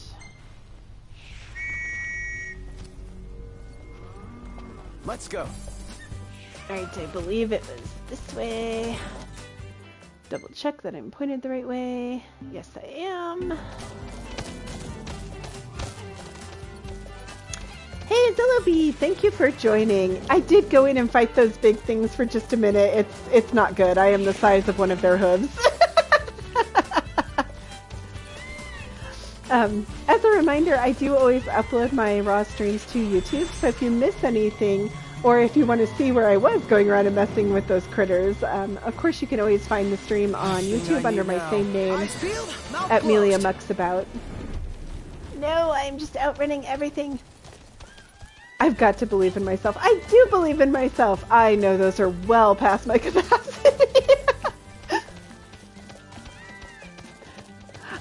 Let's go. Alright, I believe it was this way. Double check that I'm pointed the right way. Yes, I am. Hey, Zillowbee, thank you for joining. I did go in and fight those big things for just a minute. It's not good. I am the size of one of their hooves. As a reminder, I do always upload my raw streams to YouTube, so if you miss anything, or if you want to see where I was going around and messing with those critters, of course you can always find the stream on YouTube under my same name, at Melia Mucks About. No, I'm just outrunning everything. I've got to believe in myself. I do believe in myself. I know those are well past my capacity.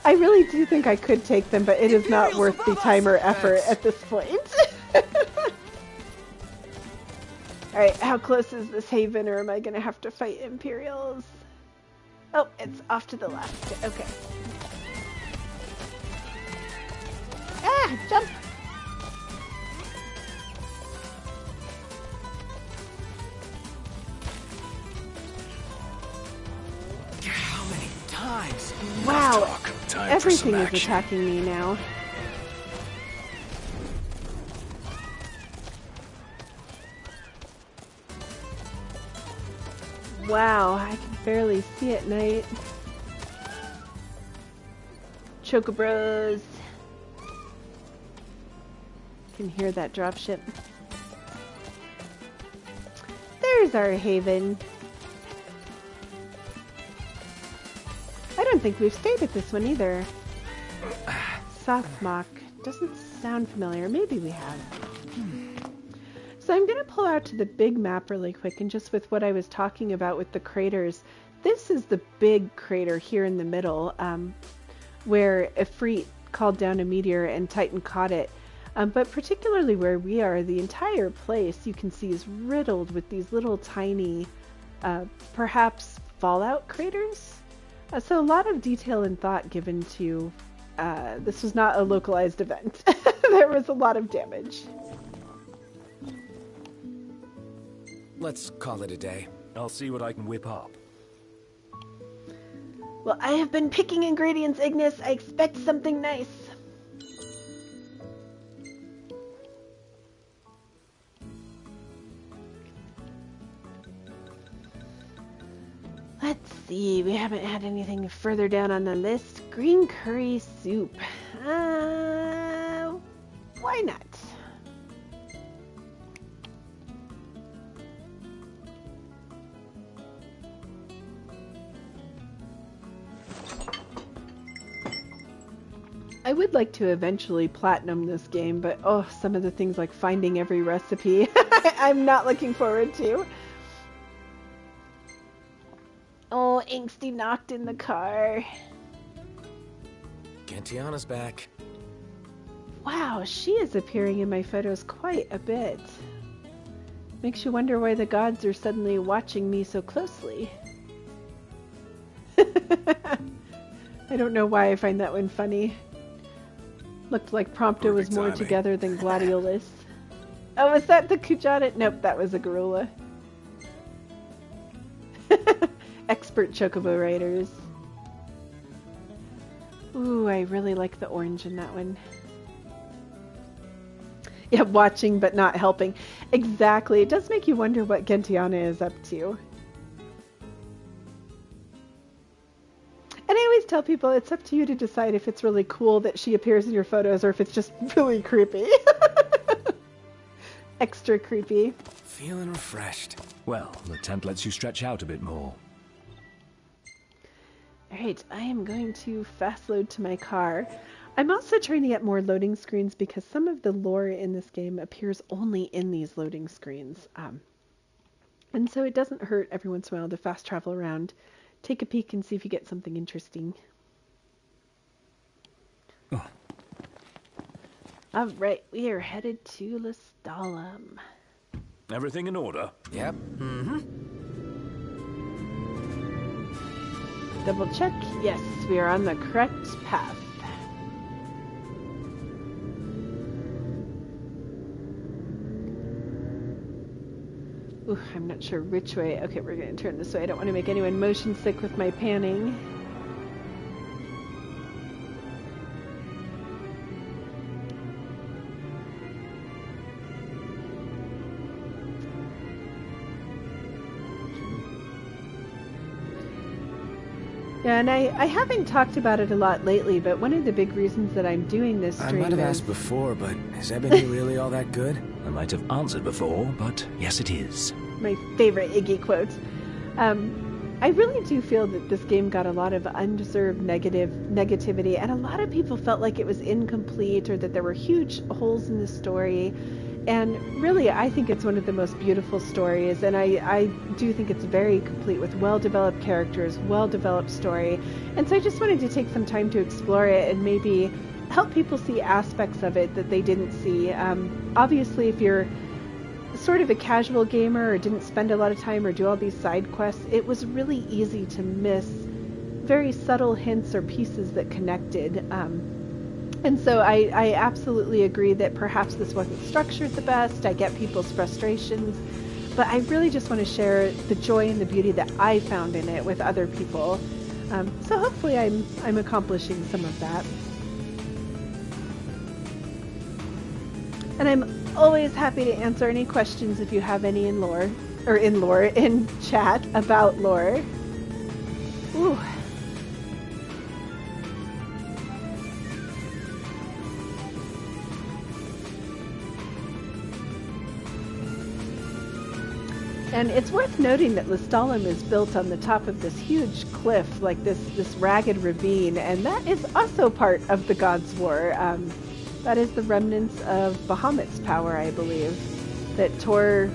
I really do think I could take them, but it is not worth the time or effort at this point. Alright, how close is this haven, or am I going to have to fight Imperials? Oh, it's off to the left. Okay. Ah, jump! How many times? Wow, Time everything for some is action. attacking me now. Wow, I can barely see at night. Chocobos. Can hear that dropship. There's our haven. I don't think we've stayed at this one either. Softmock. Doesn't sound familiar. Maybe we have. So I'm going to pull out to the big map really quick, and just with what I was talking about with the craters, this is the big crater here in the middle, where Ifrit called down a meteor and Titan caught it. But particularly where we are, the entire place you can see is riddled with these little tiny, perhaps fallout craters. So a lot of detail and thought given to, this was not a localized event. There was a lot of damage. Let's call it a day. I'll see what I can whip up. Well, I have been picking ingredients, Ignis. I expect something nice. Let's see, we haven't had anything further down on the list. Green curry soup. Why not? I would like to eventually platinum this game, but oh, some of the things like finding every recipe, I'm not looking forward to. Oh, Angsty knocked in the car. Gentiana's back. Wow, she is appearing in my photos quite a bit. Makes you wonder why the gods are suddenly watching me so closely. I don't know why I find that one funny. Looked like Prompto was more together than Gladiolus. Oh, was that the Kujata? Nope, that was a gorilla. Expert chocobo riders. Ooh, I really like the orange in that one. Yeah, watching but not helping. Exactly. It does make you wonder what Gentiana is up to. And I always tell people it's up to you to decide if it's really cool that she appears in your photos or if it's just really creepy. Extra creepy. Feeling refreshed. Well, the tent lets you stretch out a bit more. Alright, I am going to fast load to my car. I'm also trying to get more loading screens because some of the lore in this game appears only in these loading screens. And so it doesn't hurt every once in a while to fast travel around, take a peek and see if you get something interesting. Oh. All right, we are headed to Lestalem. Everything in order? Yep. Mm-hmm. Double check. Yes, we are on the correct path. Ooh, I'm not sure which way. Okay, we're going to turn this way. I don't want to make anyone motion sick with my panning. Yeah, and I haven't talked about it a lot lately, but one of the big reasons that I'm doing this stream I might have asked before, but is Ebony really all that good? I might have answered before, but yes, it is. My favorite Iggy quotes. I really do feel that this game got a lot of undeserved negativity, and a lot of people felt like it was incomplete or that there were huge holes in the story. And really, I think it's one of the most beautiful stories, and I do think it's very complete with well-developed characters, well-developed story. And so I just wanted to take some time to explore it and maybe help people see aspects of it that they didn't see. Obviously, if you're sort of a casual gamer or didn't spend a lot of time or do all these side quests, it was really easy to miss very subtle hints or pieces that connected. And so I absolutely agree that perhaps this wasn't structured the best. I get people's frustrations, but I really just want to share the joy and the beauty that I found in it with other people. So hopefully I'm accomplishing some of that. And I'm always happy to answer any questions if you have any in chat about lore. Ooh. And it's worth noting that Lestalem is built on the top of this huge cliff, like this ragged ravine, and that is also part of the Gods' War. That is the remnants of Bahamut's power, I believe, that tore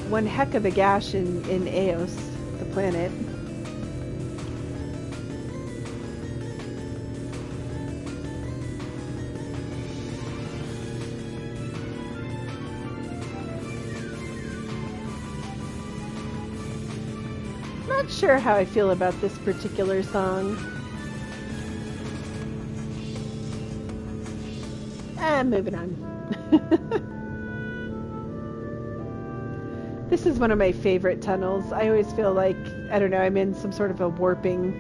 one heck of a gash in Eos, the planet. Not sure how I feel about this particular song. Moving on. This is one of my favorite tunnels. I always feel like, I don't know, I'm in some sort of a warping.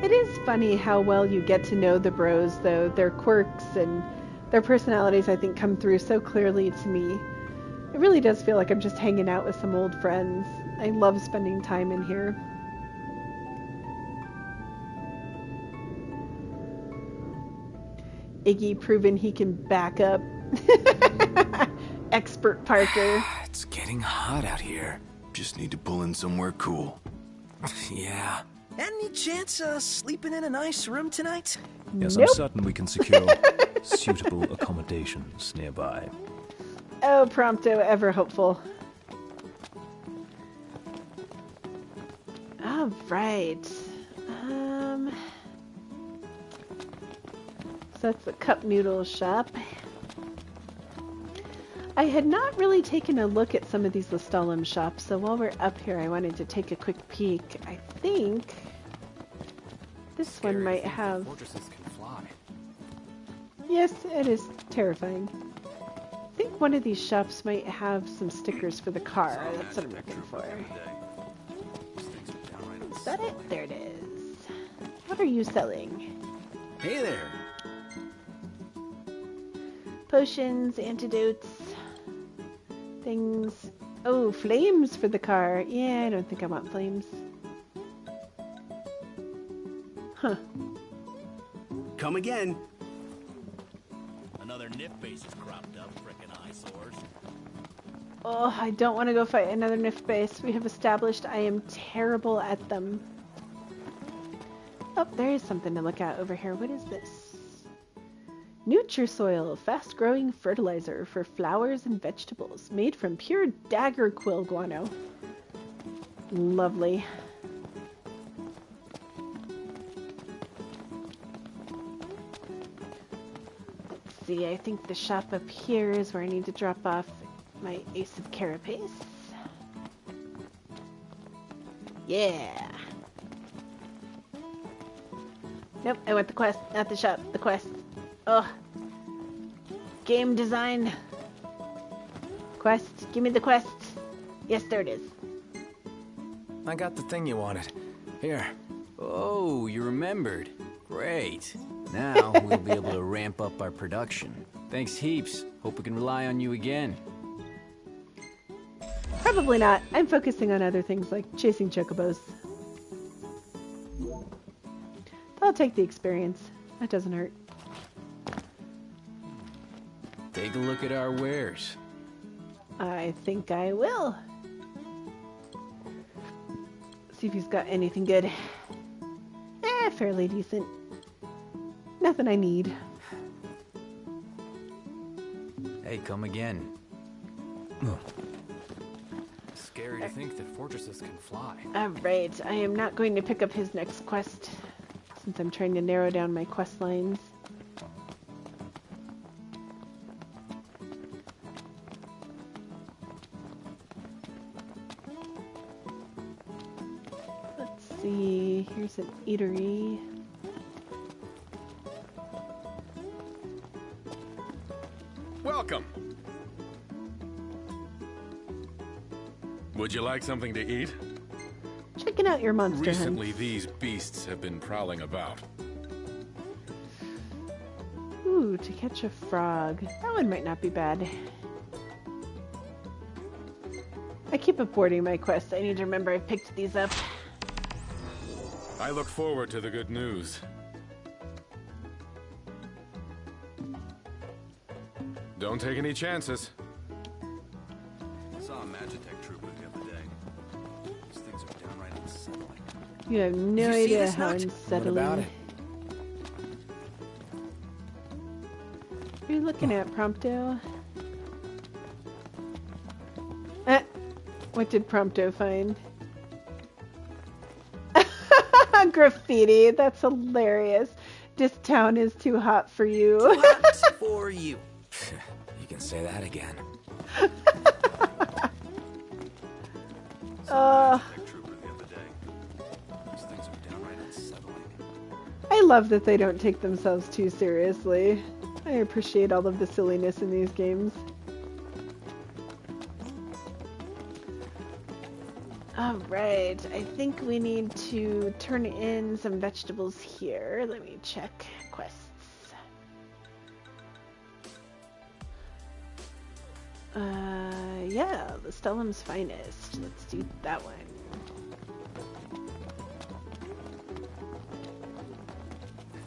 It is funny how well you get to know the bros, though. Their quirks and their personalities, I think, come through so clearly to me. It really does feel like I'm just hanging out with some old friends. I love spending time in here. Iggy proving he can back up. Expert Parker. It's getting hot out here. Just need to pull in somewhere cool. Yeah. Any chance of sleeping in a nice room tonight? Yes, Nope. I'm certain we can secure suitable accommodations nearby. Oh, Prompto, ever hopeful. All right. So that's the cup noodle shop. I had not really taken a look at some of these Lestalem shops, so while we're up here, I wanted to take a quick peek. I think this one might have... Fortresses can fly. Yes, it is terrifying. I think one of these shops might have some stickers for the car. That's what I'm looking for. Is that it? There it is. What are you selling? Hey there. Potions, antidotes, things. Oh, flames for the car. Yeah, I don't think I want flames. Huh. Come again. Another NIF base has cropped up, frickin' eyesores. Oh, I don't want to go fight another NIF base. We have established I am terrible at them. Oh, there is something to look at over here. What is this? Nutrisoil, fast-growing fertilizer for flowers and vegetables, made from pure dagger quill guano. Lovely. Let's see, I think the shop up here is where I need to drop off my Ace of Carapace. Yeah. Nope, I want the quest, not the shop, the quest. Ugh. Game design. Quest, give me the quest. Yes, there it is. I got the thing you wanted. Here. Oh, you remembered. Great. Now we'll be able to ramp up our production. Thanks heaps. Hope we can rely on you again. Probably not. I'm focusing on other things like chasing chocobos. I'll take the experience. That doesn't hurt. Take a look at our wares. I think I will. See if he's got anything good. Fairly decent. Nothing I need. Hey, come again. Scary to think that fortresses can fly. Alright, I am not going to pick up his next quest, since I'm trying to narrow down my quest lines. Let's see, here's an eatery. Welcome. Would you like something to eat? Checking out your monster Recently, hunts. these beasts have been prowling about. Ooh, to catch a frog. That one might not be bad. I keep aborting my quests. I need to remember I picked these up. I look forward to the good news. Don't take any chances. I saw a Magitech trooper the other day. These things are downright unsettling. You have no Did you see idea this how note? unsettling. What about it? What are you looking at, Prompto? What did Prompto find? Graffiti. That's hilarious. This town is too hot for you. Too hot for you. You can say that again. I love that they don't take themselves too seriously. I appreciate all of the silliness in these games. Alright, I think we need to turn in some vegetables here. Let me check quests. Yeah, the Stellum's Finest. Let's do that one.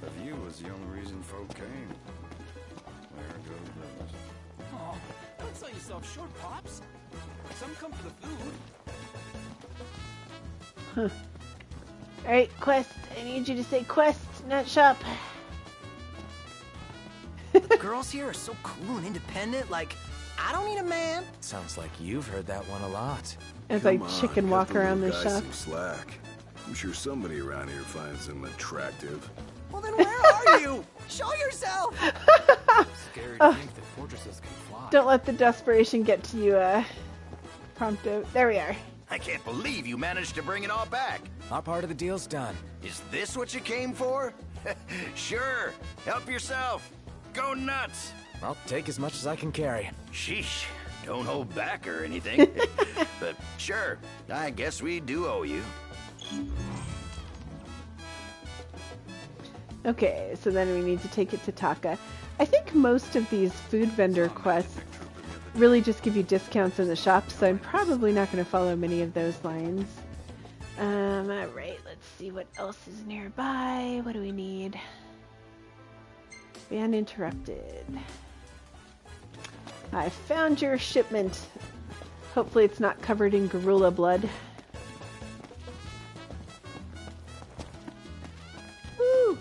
The view was the only reason folk came. There goes business. Oh, don't sell yourself short, Pops. Some come for the food. Huh. Alright, quest. I need you to say quest, not shop. Girls here are so cool and independent, like, I don't need a man. Sounds like you've heard that one a lot. As I chicken walk around the shop. Some slack. I'm sure somebody around here finds them attractive. Well, then where are you? Show yourself. Scary to think that fortresses can fly. Don't let the desperation get to you, Prompto. There we are. I can't believe you managed to bring it all back. Our part of the deal's done. Is this what you came for? Sure. Help yourself. Go nuts. I'll take as much as I can carry. Sheesh. Don't hold back or anything. But sure, I guess we do owe you. Okay, so then we need to take it to Taka. I think most of these food vendor quests really just give you discounts in the shop, so I'm probably not going to follow many of those lines. Alright, let's see what else is nearby. What do we need? Be uninterrupted. I found your shipment. Hopefully it's not covered in gorilla blood. Woo!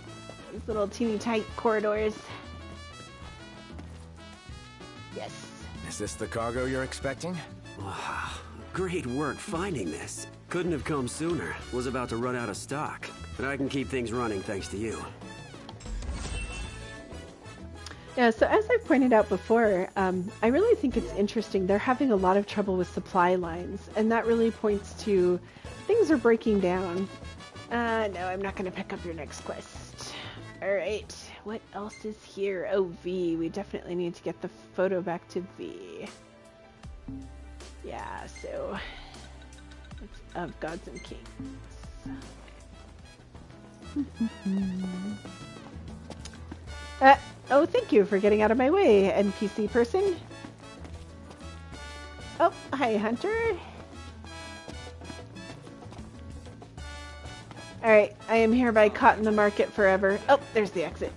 These little teeny tight corridors. Yes. Is this the cargo you're expecting? Wow, great work finding this. Couldn't have come sooner. Was about to run out of stock. But I can keep things running thanks to you. Yeah, so as I pointed out before, I really think it's interesting. They're having a lot of trouble with supply lines, and that really points to things are breaking down. No, I'm not going to pick up your next quest. Alright, what else is here? Oh, V. We definitely need to get the photo back to V. Yeah, so it's of Gods and Kings. Oh, thank you for getting out of my way, NPC person. Oh, hi, Hunter. Alright, I am hereby caught in the market forever. Oh, there's the exit.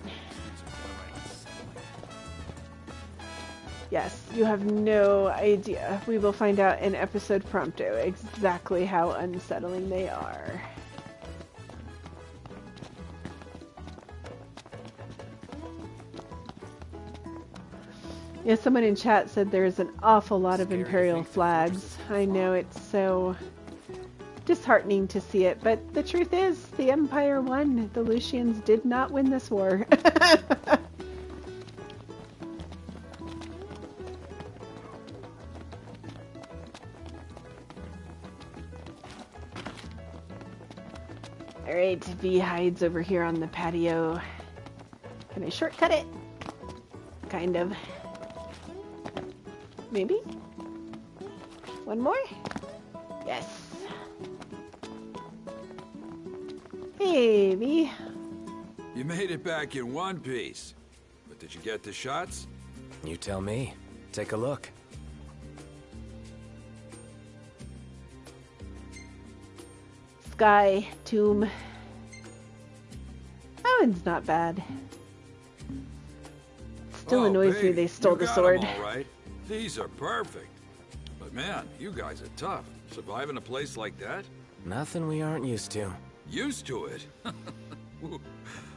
Yes, you have no idea. We will find out in episode prompto exactly how unsettling they are. Yeah, someone in chat said there's an awful lot of Imperial flags. I know, it's so disheartening to see it, but the truth is, the Empire won. The Lucians did not win this war. Alright, V hides over here on the patio. Can I shortcut it? Kind of. Maybe? One more? Yes. Hey, V. You made it back in one piece. But did you get the shots? You tell me. Take a look. Sky, tomb. That one's not bad. Still annoys me they stole the sword. All right. These are perfect. But man, you guys are tough. Surviving a place like that? Nothing we aren't used to. Used to it?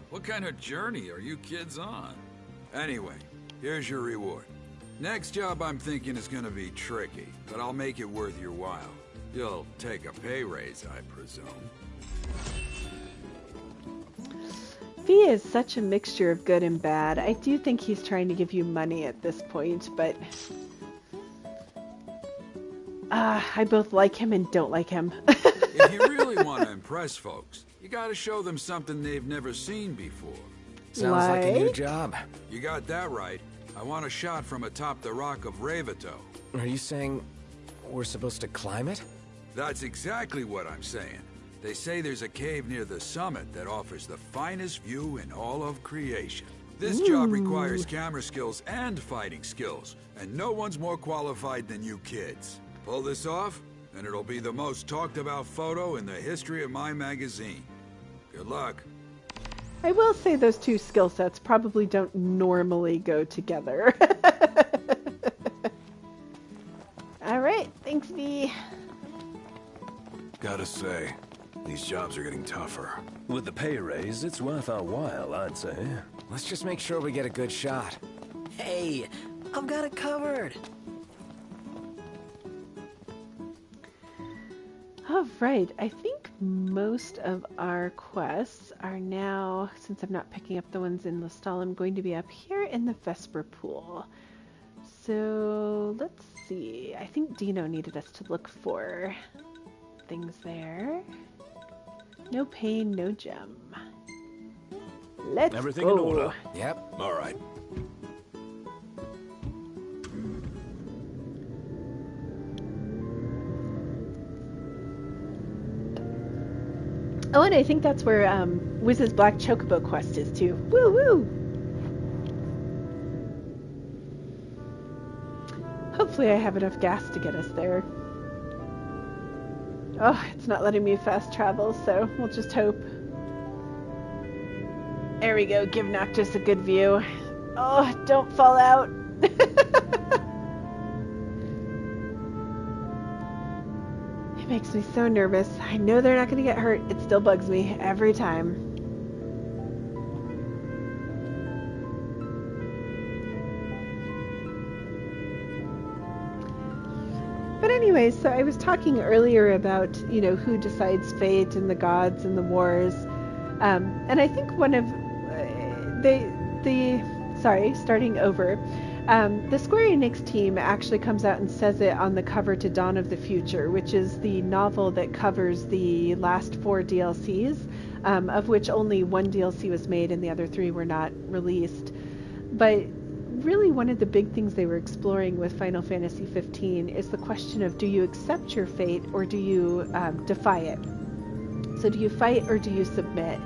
What kind of journey are you kids on? Anyway, here's your reward. Next job I'm thinking is gonna be tricky, but I'll make it worth your while. You'll take a pay raise, I presume. V is such a mixture of good and bad. I do think he's trying to give you money at this point, but I both like him and don't like him. If you really want to impress folks, you gotta show them something they've never seen before. Sounds like a new job. You got that right. I want a shot from atop the rock of Ravato. Are you saying we're supposed to climb it? That's exactly what I'm saying. They say there's a cave near the summit that offers the finest view in all of creation. This job requires camera skills and fighting skills, and no one's more qualified than you kids. Pull this off, and it'll be the most talked about photo in the history of my magazine. Good luck. I will say those two skill sets probably don't normally go together. Alright, thanks V. Gotta say, these jobs are getting tougher. With the pay raise, it's worth our while, I'd say. Let's just make sure we get a good shot. Hey, I've got it covered. Alright, I think most of our quests are now, since I'm not picking up the ones in Lestalem, going to be up here in the Vesper Pool. So, let's see. I think Dino needed us to look for things there. No pain, no gem. Let's Everything go. in order. Yep. All right. Oh, and I think that's where Wiz's Black Chocobo quest is too. Woo woo! Hopefully I have enough gas to get us there. Oh, it's not letting me fast travel, so we'll just hope. There we go. Give Noctis a good view. Oh, don't fall out. It makes me so nervous. I know they're not going to get hurt. It still bugs me every time. But anyways, so I was talking earlier about, who decides fate and the gods and the wars. And I think one of starting over, the Square-Enix team actually comes out and says it on the cover to Dawn of the Future, which is the novel that covers the last 4 DLCs, of which only 1 DLC was made and the other 3 were not released. But really one of the big things they were exploring with Final Fantasy 15 is the question of, do you accept your fate or do you defy it? So do you fight or do you submit?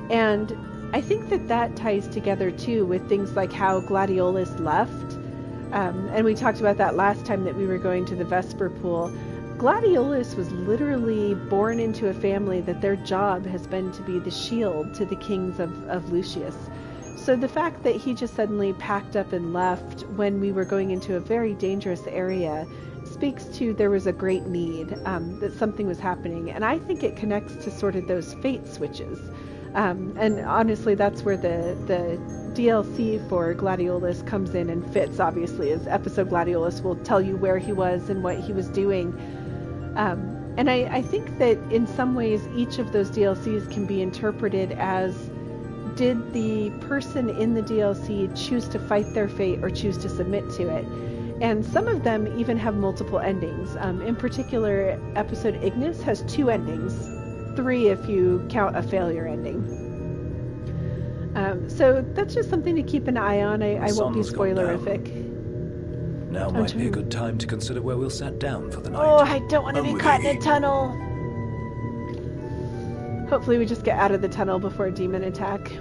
And I think that ties together too with things like how Gladiolus left. And we talked about that last time that we were going to the Vesper Pool. Gladiolus was literally born into a family that their job has been to be the shield to the kings of Lucius. So the fact that he just suddenly packed up and left when we were going into a very dangerous area speaks to there was a great need, that something was happening. And I think it connects to sort of those fate switches. And honestly, that's where the DLC for Gladiolus comes in and fits, obviously, as episode Gladiolus will tell you where he was and what he was doing. And I think that in some ways, each of those DLCs can be interpreted as, did the person in the DLC choose to fight their fate or choose to submit to it? And some of them even have multiple endings. In particular, episode Ignis has 2 endings. 3 if you count a failure ending. So that's just something to keep an eye on. I won't be spoilerific. Now might be a good time to consider where we'll set down for the night. Oh, I don't want to be caught in a tunnel. Hopefully we just get out of the tunnel before a demon attack.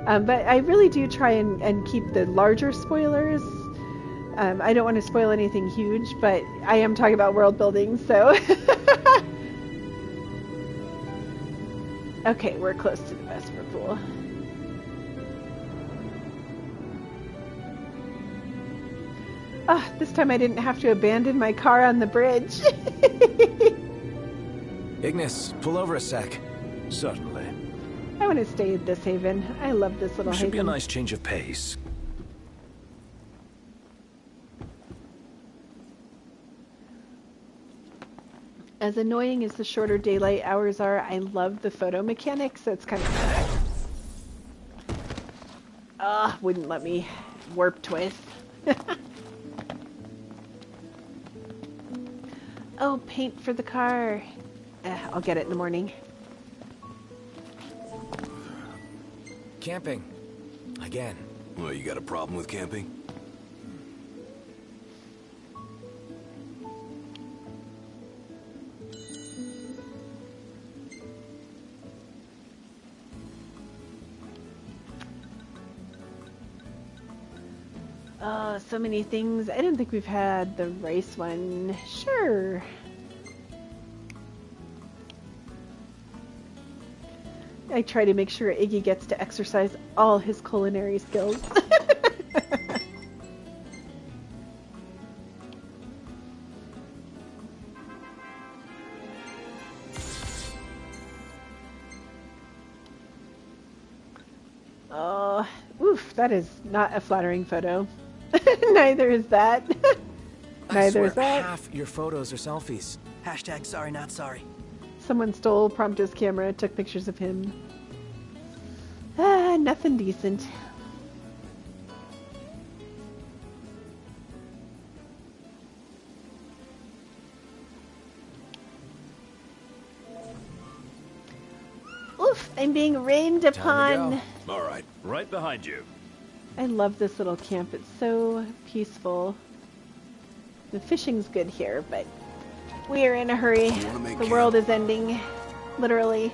But I really do try and keep the larger spoilers. I don't want to spoil anything huge, but I am talking about world building, so... Okay, we're close to the Vesper Pool. Ah, this time I didn't have to abandon my car on the bridge. Ignis, pull over a sec. Certainly. I want to stay at this haven. I love this little haven. Should be a nice change of pace. As annoying as the shorter daylight hours are, I love the photo mechanics. So it's kind of... wouldn't let me warp twist. Oh, paint for the car. I'll get it in the morning. Camping. Again. Well, you got a problem with camping? Oh, so many things. I don't think we've had the rice one. Sure. I try to make sure Iggy gets to exercise all his culinary skills. Oh, oof, that is not a flattering photo. Neither is that. Neither is that. Half your photos are selfies. Hashtag sorry not sorry. Someone stole Prompto's camera, took pictures of him. Ah, nothing decent. Oof, I'm being rained upon. All right, right behind you. I love this little camp. It's so peaceful. The fishing's good here, but we are in a hurry. The world is ending, literally.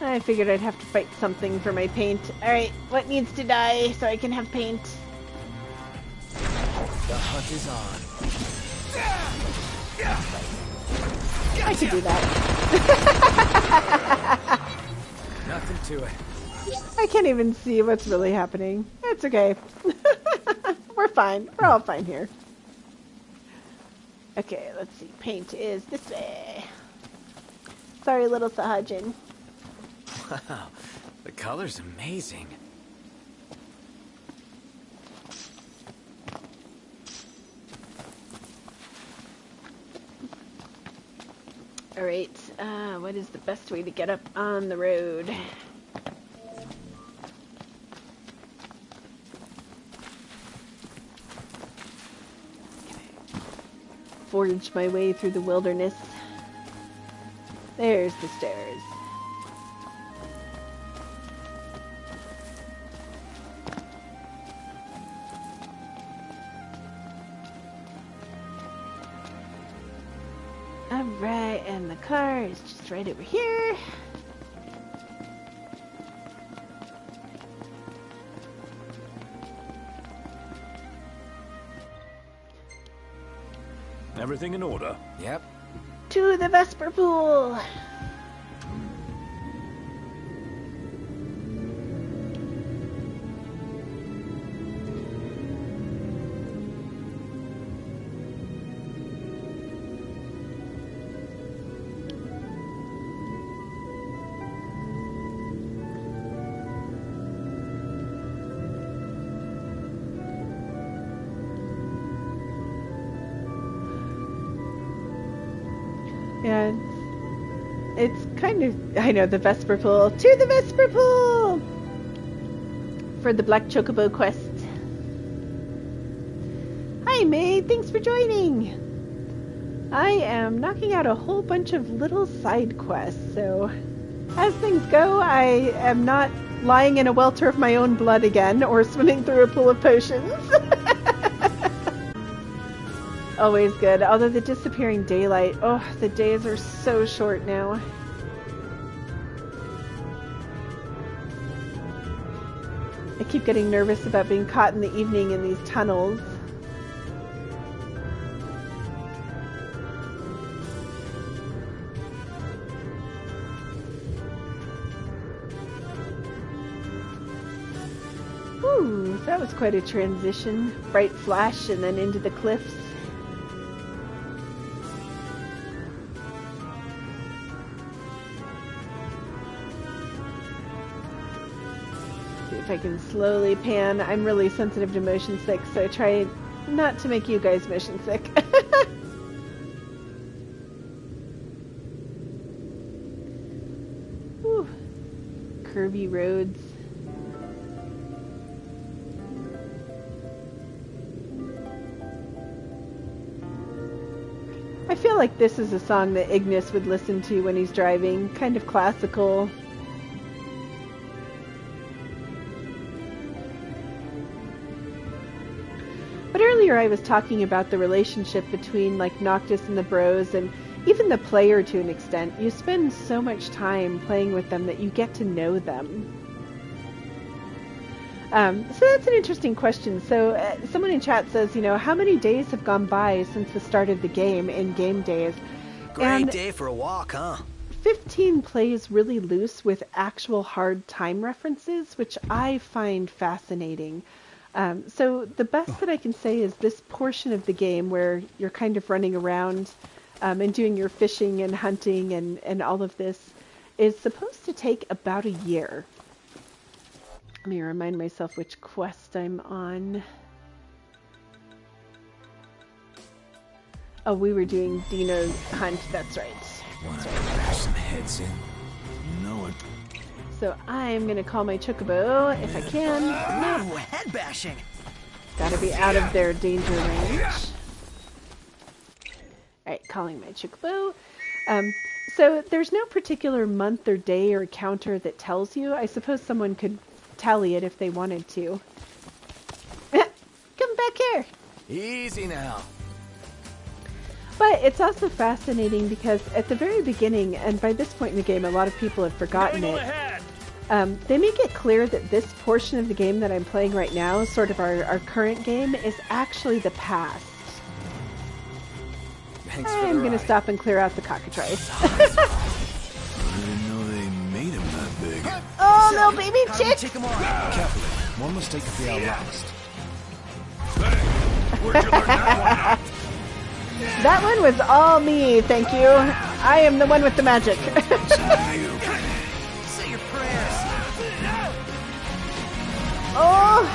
I figured I'd have to fight something for my paint. Alright, what needs to die so I can have paint? The hunt is on. I could do that. Nothing to it. I can't even see what's really happening. It's okay. We're fine. We're all fine here. Okay, let's see. Paint is this way. Sorry, little Sahajin. Wow, the color's amazing. Alright, what is the best way to get up on the road? Forge my way through the wilderness. There's the stairs. Alright, and the car is just right over here. Everything in order? Yep. To the Vesper Pool! Yeah, it's kind of, I know, the Vesper Pool. To the Vesper Pool! For the Black Chocobo quest. Hi, Maid. Thanks for joining. I am knocking out a whole bunch of little side quests, so as things go, I am not lying in a welter of my own blood again, or swimming through a pool of potions. Always good. Although the disappearing daylight, oh, the days are so short now. I keep getting nervous about being caught in the evening in these tunnels. Ooh, that was quite a transition. Bright flash and then into the cliffs. If I can slowly pan. I'm really sensitive to motion sick, so I try not to make you guys motion sick. Whew. Curvy roads. I feel like this is a song that Ignis would listen to when he's driving. Kind of classical. But earlier I was talking about the relationship between like Noctis and the bros, and even the player to an extent. You spend so much time playing with them that you get to know them. So that's an interesting question. So someone in chat says, you know, how many days have gone by since the start of the game in game days? Great day for a walk, huh? 15 plays really loose with actual hard time references, which I find fascinating. So the best that I can say is this portion of the game where you're kind of running around and doing your fishing and hunting and all of this is supposed to take about a year. Let me remind myself which quest I'm on. Oh, we were doing Dino's hunt, that's right. Wanna crash some heads in? You know it. So I'm gonna call my chocobo if I can. No, head bashing. Gotta be out of their danger range. Alright, calling my chocobo. So there's no particular month or day or counter that tells you. I suppose someone could tally it if they wanted to. Come back here. Easy now. But it's also fascinating because at the very beginning, and by this point in the game a lot of people have forgotten it, They make it clear that this portion of the game that I'm playing right now, sort of our current game, is actually the past. I'm going to stop and clear out the cockatrice. I didn't know they made him that big. Oh, no, baby chick! Carefully. One mistake could be our last. Where'd you learn that one? That one was all me, thank you. I am the one with the magic. Say your prayers. Oh!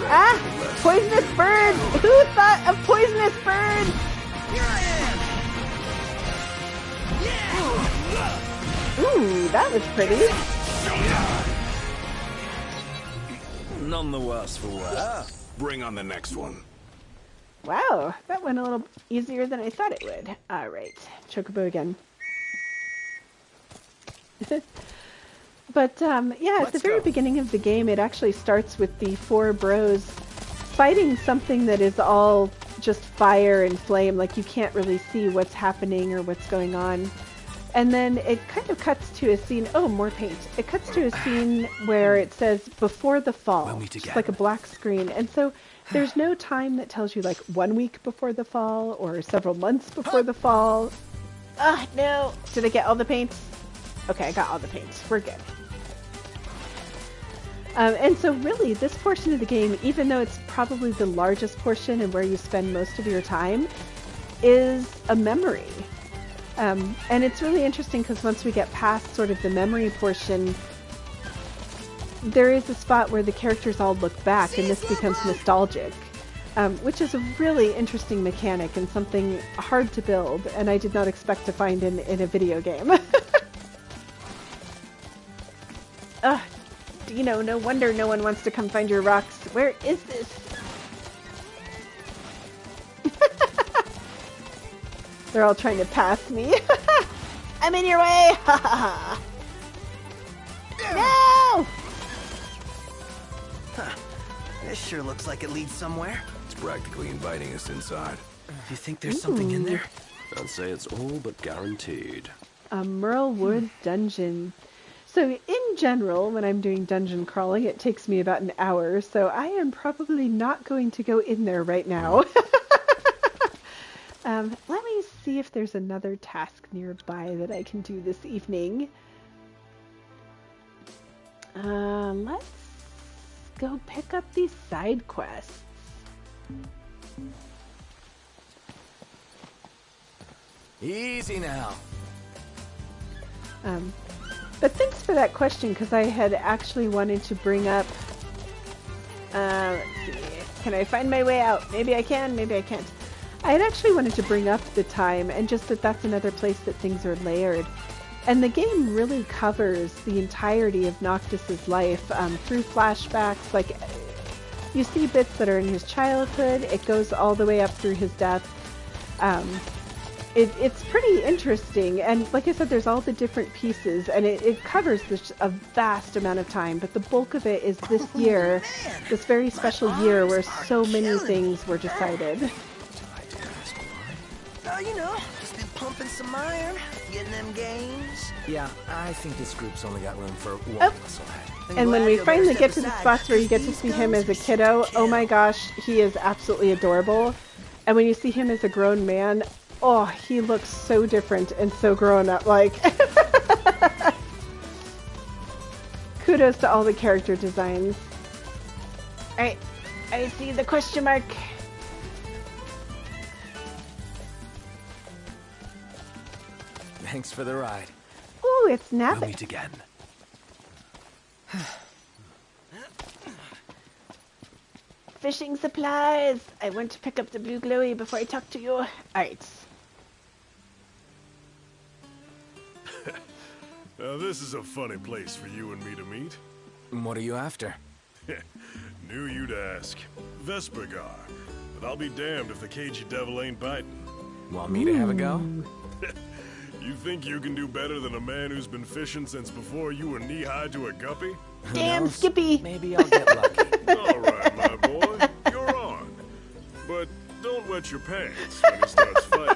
Ah! Poisonous bird! Who thought of poisonous bird? Here I am. Ooh, that was pretty. None the worse for wear. Bring on the next one. Wow, that went a little easier than I thought it would. All right, chocobo again. But yeah, at the very beginning of the game, it actually starts with the 4 bros fighting something that is all just fire and flame, like you can't really see what's happening or what's going on. And then it kind of cuts to a scene, oh, more paint. It cuts to a scene where it says, before the fall, just like a black screen. And so there's no time that tells you like 1 week before the fall or several months before the fall. Ah, no. Did I get all the paints? Okay, I got all the paints. We're good. And so really, this portion of the game, even though it's probably the largest portion and where you spend most of your time, is a memory. And it's really interesting because once we get past sort of the memory portion, there is a spot where the characters all look back and this becomes nostalgic, which is a really interesting mechanic and something hard to build, and I did not expect to find in a video game. You know, no wonder no one wants to come find your rocks. Where is this? They're all trying to pass me. I'm in your way! No! Huh. This sure looks like it leads somewhere. It's practically inviting us inside. You think there's something in there? I'd say it's all but guaranteed. A Merlewood dungeon. So in general, when I'm doing dungeon crawling, it takes me about an hour, so I am probably not going to go in there right now. Let me see if there's another task nearby that I can do this evening. Let's go pick up these side quests. Easy now. But thanks for that question, because I had actually wanted to bring up... let's see. Can I find my way out? Maybe I can, maybe I can't. I had actually wanted to bring up the time, and just that that's another place that things are layered. And the game really covers the entirety of Noctis's life through flashbacks. Like, you see bits that are in his childhood. It goes all the way up through his death. It's pretty interesting, and like I said, there's all the different pieces, and it covers a vast amount of time, but the bulk of it is this year, this very special year where so many things were decided. You know, just been pumping some iron, getting them gains. Yeah, I think this group's only got room for one musclehead. And when we finally get to the spots where you get to see him as a kiddo, oh my gosh, he is absolutely adorable. And when you see him as a grown man, oh, he looks so different and so grown up. Like, kudos to all the character designs. Alright, I see the question mark. Thanks for the ride. Ooh, it's napping. We'll meet again. Fishing supplies. I went to pick up the blue glowy before I talk to you. Alright. Now this is a funny place for you and me to meet. What are you after? Knew you'd ask. Vespergar. But I'll be damned if the cagey devil ain't biting. Want me to have a go? You think you can do better than a man who's been fishing since before you were knee-high to a guppy? Damn, Skippy! Maybe I'll get lucky. All right, my boy. You're on. But don't wet your pants when he starts fighting.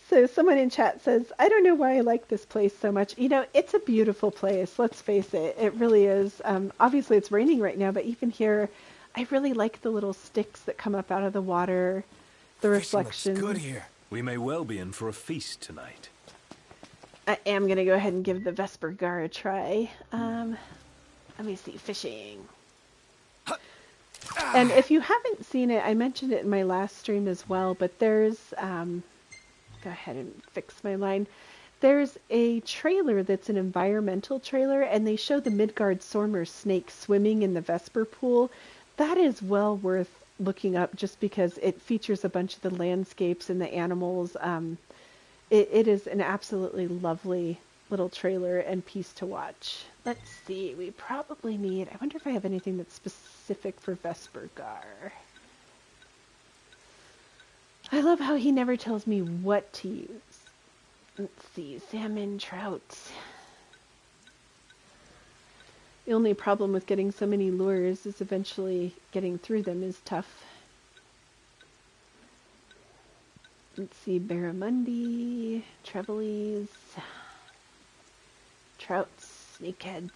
So So someone in chat says, I don't know why I like this place so much. You know, it's a beautiful place. Let's face it. It really is. Obviously, it's raining right now, but even here, I really like the little sticks that come up out of the water, the reflections. Looks good here. We may well be in for a feast tonight. I am going to go ahead and give the Vesper Gar a try. Let me see. Fishing. And if you haven't seen it, I mentioned it in my last stream as well, but there's... go ahead and fix my line. There's a trailer that's an environmental trailer, and they show the Midgard Sormer snake swimming in the Vesper pool. That is well worth looking up just because it features a bunch of the landscapes and the animals. It is an absolutely lovely little trailer and piece to watch. Let's see. We probably need... I wonder if I have anything that's specific for Vesper Gar. I love how he never tells me what to use. Let's see, salmon, trout. The only problem with getting so many lures is eventually getting through them is tough. Let's see, barramundi, trevallies, trouts, snakeheads.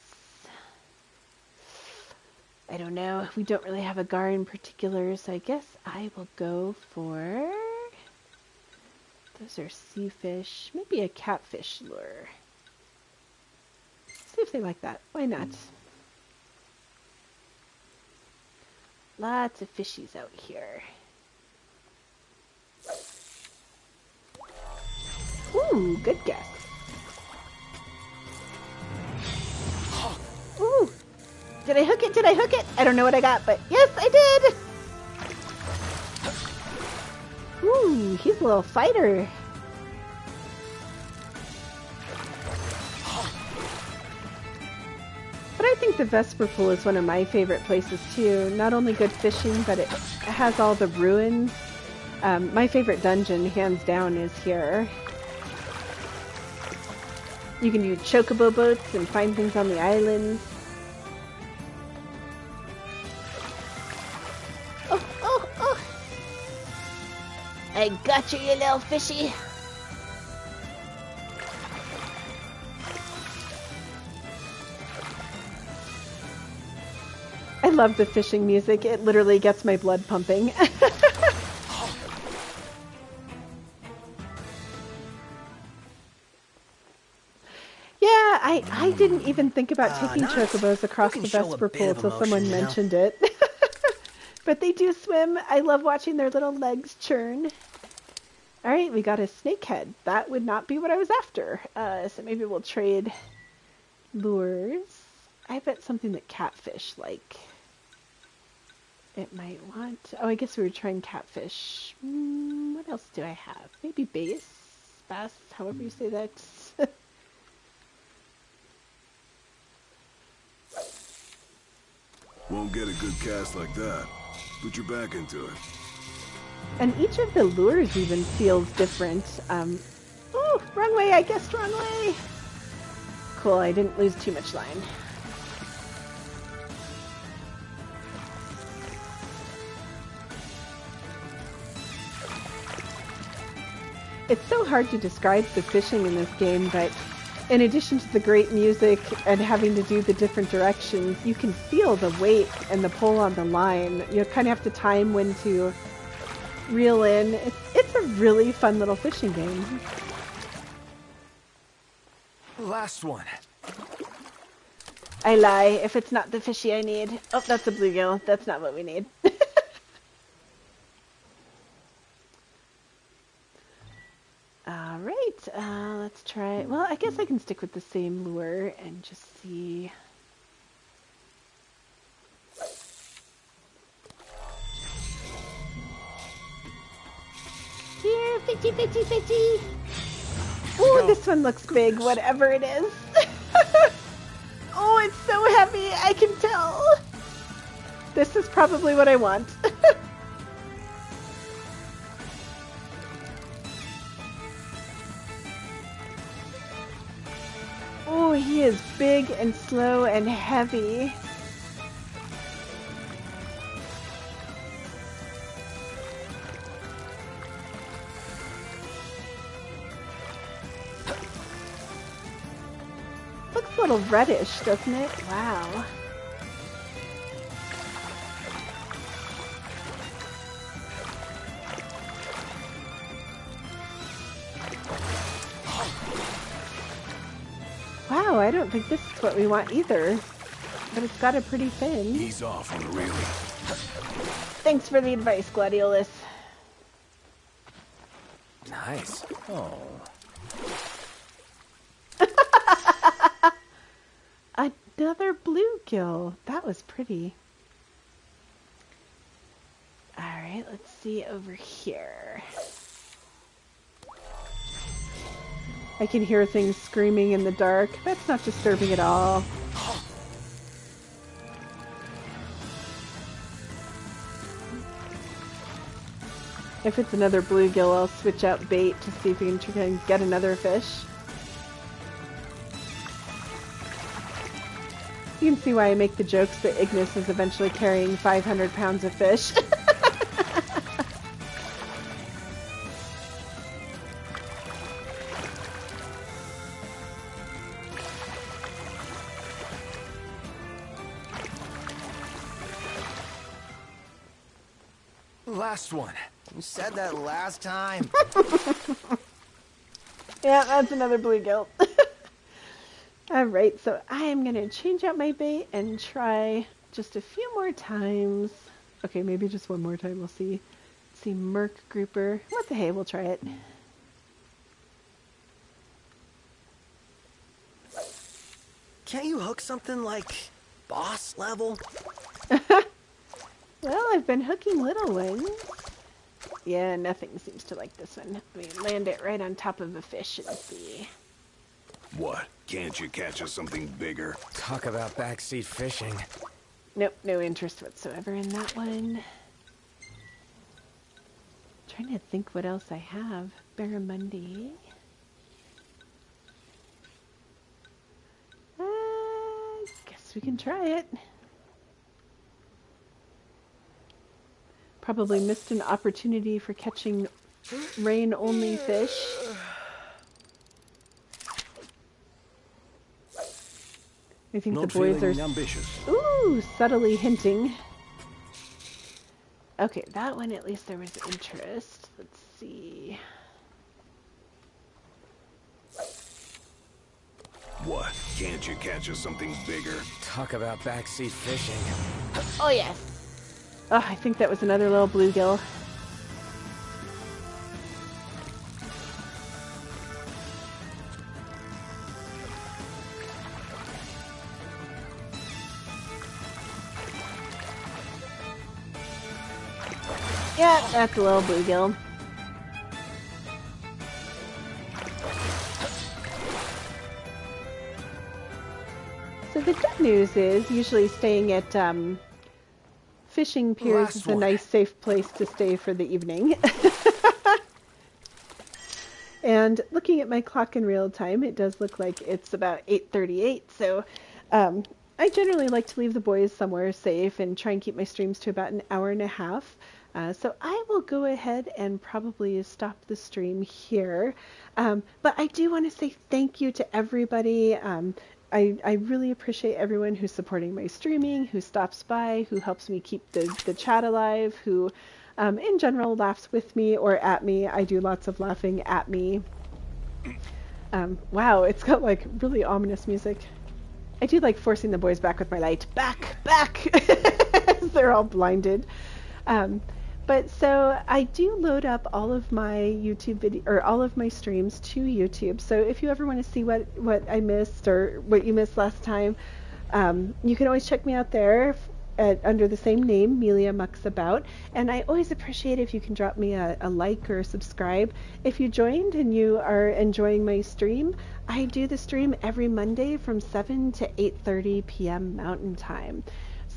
I don't know. We don't really have a gar in particular, so I guess I will go for... Those are sea fish. Maybe a catfish lure. See if they like that. Why not? Lots of fishies out here. Ooh, good guess. Ooh. Did I hook it? Did I hook it? I don't know what I got, but yes, I did! Ooh, he's a little fighter. But I think the Vesper Pool is one of my favorite places too. Not only good fishing, but it has all the ruins. My favorite dungeon, hands down, is here. You can do chocobo boats and find things on the islands. I got you, you little fishy. I love the fishing music. It literally gets my blood pumping. Yeah, I didn't even think about taking chocobos across the Vesper Pool until someone mentioned it. But they do swim. I love watching their little legs churn. All right, we got a snakehead. That would not be what I was after. So maybe we'll trade lures. I bet something that catfish like. It might want. Oh, I guess we were trying catfish. What else do I have? Maybe bass, however you say that. Won't get a good cast like that. Put your back into it. And each of the lures even feels different. Oh, wrong way, I guessed wrong way. Cool, I didn't lose too much line. It's so hard to describe the fishing in this game, but in addition to the great music and having to do the different directions, you can feel the weight and the pull on the line. You kind of have to time when to reel in. It's a really fun little fishing game. Last one. I lie. If it's not the fishy I need. Oh, that's a bluegill. That's not what we need. Alright, let's try... Well, I guess I can stick with the same lure and just see... Here, fishy, fishy, fishy! Ooh, this one looks big, whatever it is. Oh, it's so heavy, I can tell! This is probably what I want. Oh, he is big and slow and heavy. little reddish, doesn't it? Wow. Wow, I don't think this is what we want either. But it's got a pretty fin. Ease off on the reeling. Thanks for the advice, Gladiolus. Nice. Oh. Another bluegill. That was pretty. Alright, let's see over here. I can hear things screaming in the dark. That's not disturbing at all. If it's another bluegill, I'll switch out bait to see if we can try and get another fish. You can see why I make the jokes that Ignis is eventually carrying 500 pounds of fish. Last one. You said that last time. Yeah, that's another bluegill. Alright, so I am going to change out my bait and try just a few more times. Okay, maybe just one more time. We'll see. Let's see, Merc Grouper. What the hey, we'll try it. Can't you hook something like boss level? Well, I've been hooking little ones. Yeah, nothing seems to like this one. Let me land it right on top of a fish and see. What? Can't you catch us something bigger? Talk about backseat fishing. Nope, no interest whatsoever in that one. Trying to think what else I have. Barramundi. Guess we can try it. Probably missed an opportunity for catching rain-only fish. I think the boys are ambitious. Ooh, subtly hinting. Okay, that one at least there was interest. Let's see. What? Can't you catch us something bigger? Talk about backseat fishing. Oh yes. Oh, I think that was another little bluegill. Yeah, that's a little bluegill. So the good news is usually staying at fishing piers is a nice safe place to stay for the evening. And looking at my clock in real time, it does look like it's about 8:38. So I generally like to leave the boys somewhere safe and try and keep my streams to about an hour and a half. So I will go ahead and probably stop the stream here. But I do want to say thank you to everybody. I really appreciate everyone who's supporting my streaming, who stops by, who helps me keep the chat alive, who in general laughs with me or at me. I do lots of laughing at me. Wow, it's got like really ominous music. I do like forcing the boys back with my light. Back! They're all blinded. But so I do load up all of my YouTube video or all of my streams to YouTube. So if you ever want to see what I missed or what you missed last time, you can always check me out there under the same name, Melia Mucks About. And I always appreciate if you can drop me a like or a subscribe. If you joined and you are enjoying my stream, I do the stream every Monday from 7 to 8:30 p.m. Mountain Time.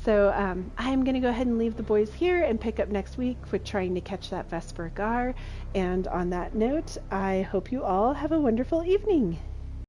So I'm going to go ahead and leave the boys here and pick up next week with trying to catch that Vesper Gar. And on that note, I hope you all have a wonderful evening.